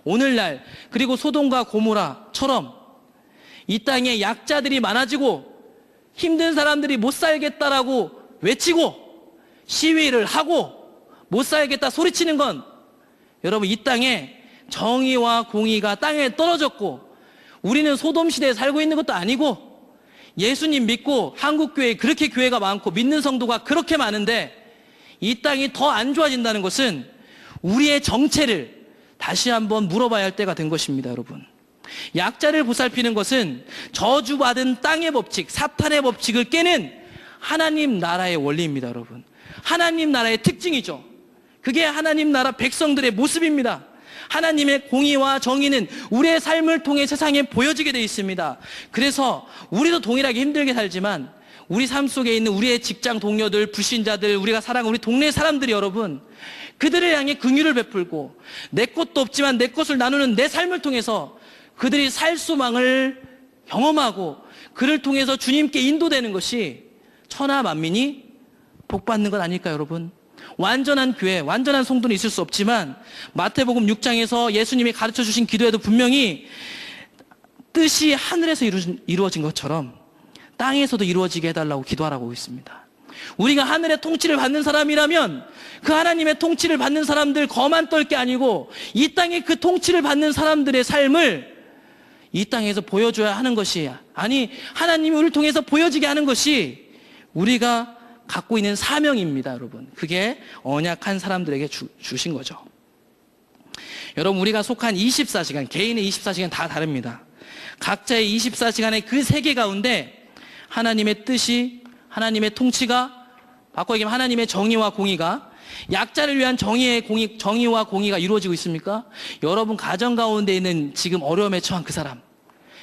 오늘날 그리고 소돔과 고모라처럼 이 땅에 약자들이 많아지고 힘든 사람들이 못 살겠다라고 외치고 시위를 하고 못 살겠다 소리치는 건 여러분 이 땅에 정의와 공의가 땅에 떨어졌고 우리는 소돔 시대에 살고 있는 것도 아니고 예수님 믿고 한국교회에 그렇게 교회가 많고 믿는 성도가 그렇게 많은데 이 땅이 더 안 좋아진다는 것은 우리의 정체를 다시 한번 물어봐야 할 때가 된 것입니다, 여러분. 약자를 보살피는 것은 저주받은 땅의 법칙, 사탄의 법칙을 깨는 하나님 나라의 원리입니다, 여러분. 하나님 나라의 특징이죠. 그게 하나님 나라 백성들의 모습입니다. 하나님의 공의와 정의는 우리의 삶을 통해 세상에 보여지게 되어 있습니다. 그래서 우리도 동일하게 힘들게 살지만 우리 삶 속에 있는 우리의 직장 동료들, 불신자들, 우리가 사랑하는 우리 동네 사람들이 여러분 그들을 향해 긍휼을 베풀고 내 것도 없지만 내 것을 나누는 내 삶을 통해서 그들이 살 소망을 경험하고 그를 통해서 주님께 인도되는 것이 천하 만민이 복받는 것 아닐까요, 여러분? 완전한 교회, 완전한 성도는 있을 수 없지만 마태복음 6장에서 예수님이 가르쳐 주신 기도에도 분명히 뜻이 하늘에서 이루어진 것처럼 땅에서도 이루어지게 해달라고 기도하라고 있습니다. 우리가 하늘의 통치를 받는 사람이라면 그 하나님의 통치를 받는 사람들 거만 떨 게 아니고 이 땅에 그 통치를 받는 사람들의 삶을 이 땅에서 보여줘야 하는 것이, 아니 하나님이 우리를 통해서 보여지게 하는 것이 우리가 갖고 있는 사명입니다, 여러분. 그게 언약한 사람들에게 주신 거죠. 여러분, 우리가 속한 24시간, 개인의 24시간 다 다릅니다. 각자의 24시간의 그 세계 가운데 하나님의 뜻이, 하나님의 통치가, 바꿔 얘기하면 하나님의 정의와 공의가, 약자를 위한 정의와 공의가 이루어지고 있습니까? 여러분 가정 가운데 있는 지금 어려움에 처한 그 사람,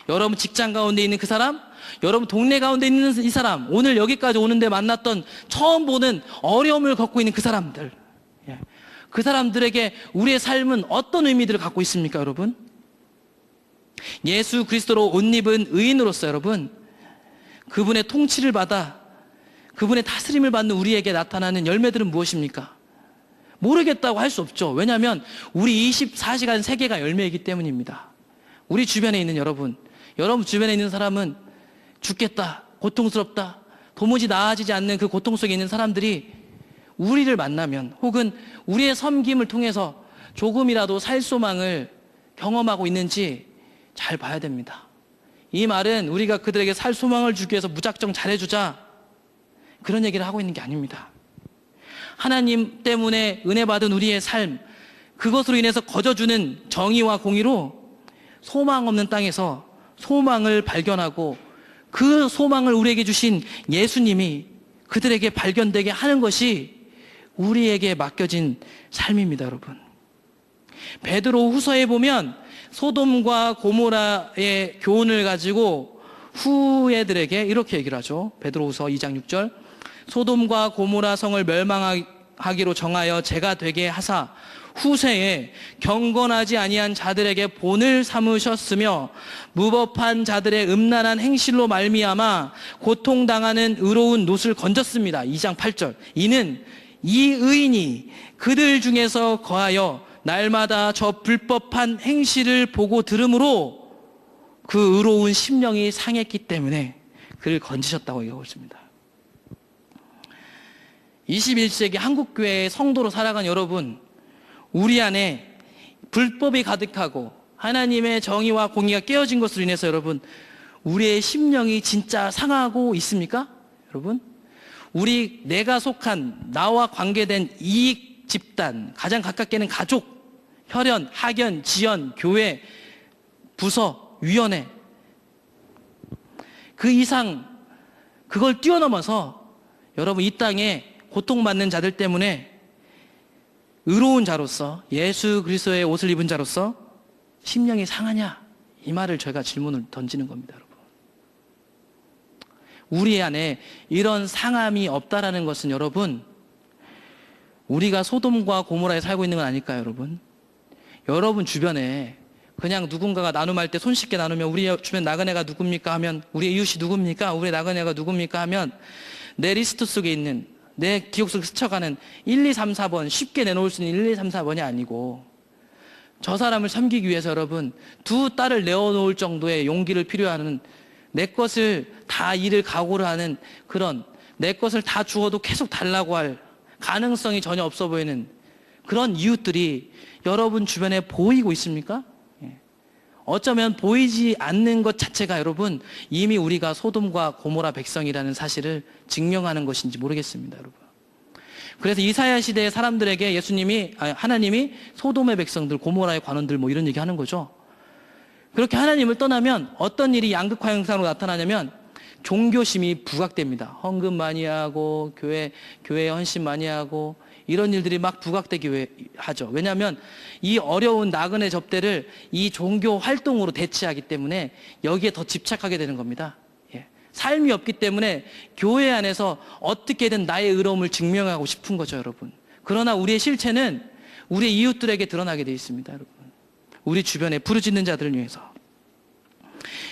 여러분 직장 가운데 있는 그 사람, 여러분 동네 가운데 있는 이 사람, 오늘 여기까지 오는데 만났던 처음 보는 어려움을 겪고 있는 그 사람들, 그 사람들에게 우리의 삶은 어떤 의미들을 갖고 있습니까, 여러분? 예수 그리스도로 옷 입은 의인으로서 여러분 그분의 통치를 받아 그분의 다스림을 받는 우리에게 나타나는 열매들은 무엇입니까? 모르겠다고 할 수 없죠. 왜냐하면 우리 24시간 세계가 열매이기 때문입니다. 우리 주변에 있는 여러분 주변에 있는 사람은 죽겠다, 고통스럽다, 도무지 나아지지 않는 그 고통 속에 있는 사람들이 우리를 만나면 혹은 우리의 섬김을 통해서 조금이라도 살 소망을 경험하고 있는지 잘 봐야 됩니다. 이 말은 우리가 그들에게 살 소망을 주기 위해서 무작정 잘해주자 그런 얘기를 하고 있는 게 아닙니다. 하나님 때문에 은혜 받은 우리의 삶, 그것으로 인해서 거저주는 정의와 공의로 소망 없는 땅에서 소망을 발견하고 그 소망을 우리에게 주신 예수님이 그들에게 발견되게 하는 것이 우리에게 맡겨진 삶입니다, 여러분. 베드로 후서에 보면 소돔과 고모라의 교훈을 가지고 후예들에게 이렇게 얘기를 하죠. 베드로 후서 2장 6절. 소돔과 고모라 성을 멸망하기로 정하여 제가 되게 하사 후세에 경건하지 아니한 자들에게 본을 삼으셨으며 무법한 자들의 음란한 행실로 말미암아 고통당하는 의로운 놋을 건졌습니다. 2장 8절. 이는 이 의인이 그들 중에서 거하여 날마다 저 불법한 행실을 보고 들으므로 그 의로운 심령이 상했기 때문에 그를 건지셨다고 얘기하고 있습니다. 21세기 한국교회의 성도로 살아간 여러분, 우리 안에 불법이 가득하고 하나님의 정의와 공의가 깨어진 것으로 인해서 여러분, 우리의 심령이 진짜 상하고 있습니까? 여러분, 내가 속한 나와 관계된 이익 집단, 가장 가깝게는 가족, 혈연, 학연, 지연, 교회, 부서, 위원회, 그 이상 그걸 뛰어넘어서 여러분 이 땅에 고통받는 자들 때문에 의로운 자로서 예수 그리스도의 옷을 입은 자로서 심령이 상하냐? 이 말을 저희가 질문을 던지는 겁니다, 여러분. 우리 안에 이런 상함이 없다라는 것은 여러분, 우리가 소돔과 고모라에 살고 있는 건 아닐까요, 여러분? 여러분 주변에 그냥 누군가가 나눔할 때 손쉽게 나누면 우리 주변 나그네가 누굽니까 하면 우리 이웃이 누굽니까? 우리 나그네가 누굽니까 하면 내 리스트 속에 있는 내 기억 속에 스쳐가는 1, 2, 3, 4번 쉽게 내놓을 수 있는 1, 2, 3, 4번이 아니고 저 사람을 섬기기 위해서 여러분 두 딸을 내어놓을 정도의 용기를 필요하는 내 것을 다 일을 각오를 하는 그런 내 것을 다 주어도 계속 달라고 할 가능성이 전혀 없어 보이는 그런 이웃들이 여러분 주변에 보이고 있습니까? 어쩌면 보이지 않는 것 자체가 여러분 이미 우리가 소돔과 고모라 백성이라는 사실을 증명하는 것인지 모르겠습니다, 여러분. 그래서 이사야 시대의 사람들에게 하나님이 소돔의 백성들, 고모라의 관원들 뭐 이런 얘기 하는 거죠. 그렇게 하나님을 떠나면 어떤 일이 양극화 현상으로 나타나냐면 종교심이 부각됩니다. 헌금 많이 하고 교회에 헌신 많이 하고 이런 일들이 막 부각되기 하죠. 왜냐하면 이 어려운 나그네 접대를 이 종교 활동으로 대체하기 때문에 여기에 더 집착하게 되는 겁니다. 삶이 없기 때문에 교회 안에서 어떻게든 나의 의로움을 증명하고 싶은 거죠, 여러분. 그러나 우리의 실체는 우리의 이웃들에게 드러나게 되어 있습니다, 여러분. 우리 주변에 부르짖는 자들을 위해서.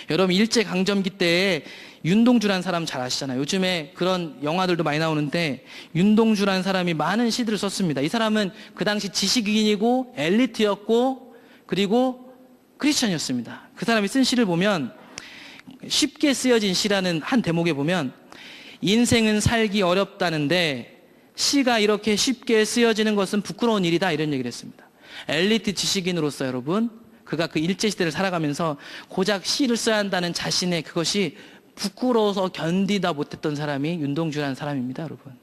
여러분 일제강점기 때에 윤동주라는 사람 잘 아시잖아요. 요즘에 그런 영화들도 많이 나오는데 윤동주라는 사람이 많은 시들을 썼습니다. 이 사람은 그 당시 지식인이고 엘리트였고 그리고 크리스천이었습니다. 그 사람이 쓴 시를 보면 쉽게 쓰여진 시라는 한 대목에 보면 인생은 살기 어렵다는데 시가 이렇게 쉽게 쓰여지는 것은 부끄러운 일이다 이런 얘기를 했습니다. 엘리트 지식인으로서 여러분 그가 그 일제시대를 살아가면서 고작 시를 써야 한다는 자신의 그것이 부끄러워서 견디다 못했던 사람이 윤동주라는 사람입니다, 여러분.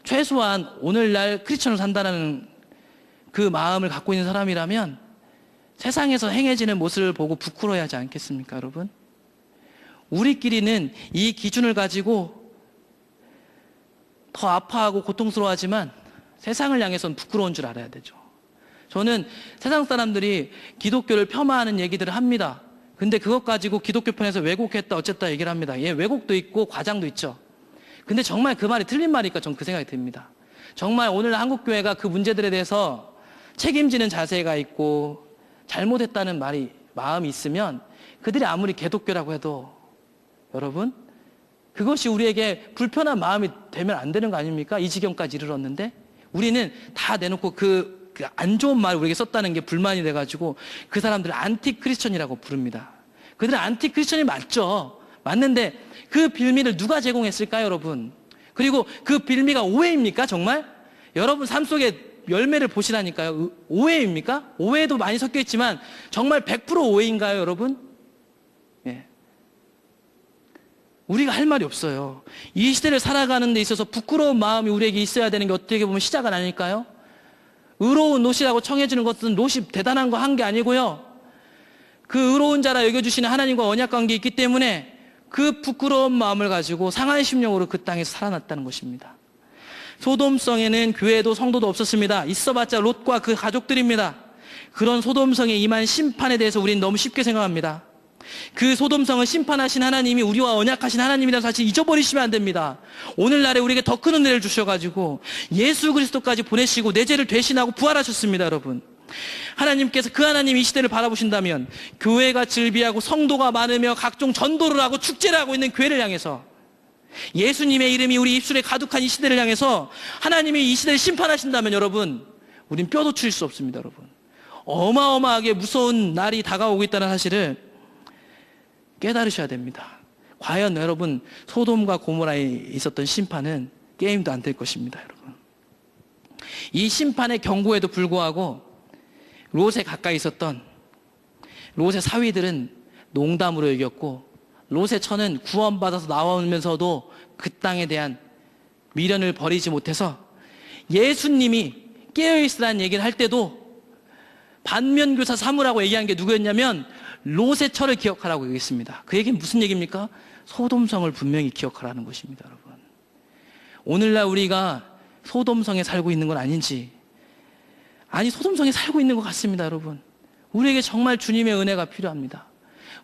최소한 오늘날 크리스천으로 산다는 그 마음을 갖고 있는 사람이라면 세상에서 행해지는 모습을 보고 부끄러워하지 않겠습니까, 여러분? 우리끼리는 이 기준을 가지고 더 아파하고 고통스러워하지만 세상을 향해서는 부끄러운 줄 알아야 되죠. 저는 세상 사람들이 기독교를 폄하하는 얘기들을 합니다. 근데 그것 가지고 기독교 편에서 왜곡했다 어쨌다 얘기를 합니다. 왜곡도 있고 과장도 있죠. 근데 정말 그 말이 틀린 말이니까 전 그 생각이 듭니다. 정말 오늘 한국교회가 그 문제들에 대해서 책임지는 자세가 있고 잘못했다는 마음이 있으면 그들이 아무리 개독교라고 해도 여러분 그것이 우리에게 불편한 마음이 되면 안 되는 거 아닙니까? 이 지경까지 이르렀는데 우리는 다 내놓고 그 안 좋은 말을 우리에게 썼다는 게 불만이 돼가지고 그 사람들을 안티 크리스천이라고 부릅니다. 그들은 안티 크리스천이 맞죠. 맞는데 그 빌미를 누가 제공했을까요, 여러분? 그리고 그 빌미가 오해입니까, 정말? 여러분 삶 속에 열매를 보시라니까요. 오해입니까? 오해도 많이 섞여 있지만 정말 100% 오해인가요, 여러분? 예. 우리가 할 말이 없어요. 이 시대를 살아가는 데 있어서 부끄러운 마음이 우리에게 있어야 되는 게 어떻게 보면 시작은 아닐까요? 의로운 놋이라고 청해주는 것은 놋이 대단한 거 한 게 아니고요. 그 의로운 자라 여겨주시는 하나님과 언약관계에 있기 때문에 그 부끄러운 마음을 가지고 상한 심령으로 그 땅에서 살아났다는 것입니다. 소돔성에는 교회도 성도도 없었습니다. 있어봤자 롯과 그 가족들입니다. 그런 소돔성에 임한 심판에 대해서 우리는 너무 쉽게 생각합니다. 그 소돔성은 심판하신 하나님이 우리와 언약하신 하나님이라는 사실 잊어버리시면 안 됩니다. 오늘날에 우리에게 더 큰 은혜를 주셔가지고 예수 그리스도까지 보내시고 내 죄를 대신하고 부활하셨습니다. 여러분, 하나님께서 그 하나님이 이 시대를 바라보신다면 교회가 즐비하고 성도가 많으며 각종 전도를 하고 축제를 하고 있는 교회를 향해서, 예수님의 이름이 우리 입술에 가득한 이 시대를 향해서 하나님이 이 시대를 심판하신다면 여러분, 우린 뼈도 추릴 수 없습니다. 여러분, 어마어마하게 무서운 날이 다가오고 있다는 사실을 깨달으셔야 됩니다. 과연 여러분, 소돔과 고모라에 있었던 심판은 게임도 안 될 것입니다. 여러분, 이 심판의 경고에도 불구하고 롯에 가까이 있었던 롯의 사위들은 농담으로 여겼고, 롯의 처는 구원받아서 나오면서도 그 땅에 대한 미련을 버리지 못해서 예수님이 깨어있으라는 얘기를 할 때도 반면교사 삼으라고 얘기한 게 누구였냐면 롯의 처를 기억하라고 얘기했습니다. 그 얘기는 무슨 얘기입니까? 소돔성을 분명히 기억하라는 것입니다. 여러분, 오늘날 우리가 소돔성에 살고 있는 건 아닌지, 아니 소돔성에 살고 있는 것 같습니다. 여러분, 우리에게 정말 주님의 은혜가 필요합니다.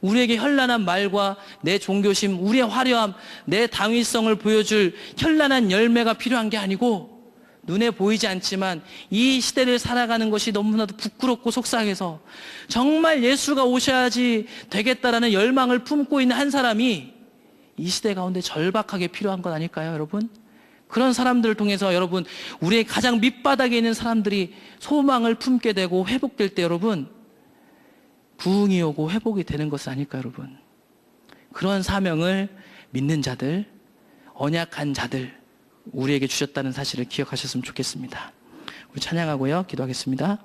우리에게 현란한 말과 내 종교심, 우리의 화려함, 내 당위성을 보여줄 현란한 열매가 필요한 게 아니고, 눈에 보이지 않지만 이 시대를 살아가는 것이 너무나도 부끄럽고 속상해서 정말 예수가 오셔야지 되겠다라는 열망을 품고 있는 한 사람이 이 시대 가운데 절박하게 필요한 것 아닐까요, 여러분? 그런 사람들을 통해서 여러분, 우리의 가장 밑바닥에 있는 사람들이 소망을 품게 되고 회복될 때 여러분, 부흥이 오고 회복이 되는 것은 아닐까요, 여러분? 그런 사명을 믿는 자들, 언약한 자들, 우리에게 주셨다는 사실을 기억하셨으면 좋겠습니다. 우리 찬양하고요, 기도하겠습니다.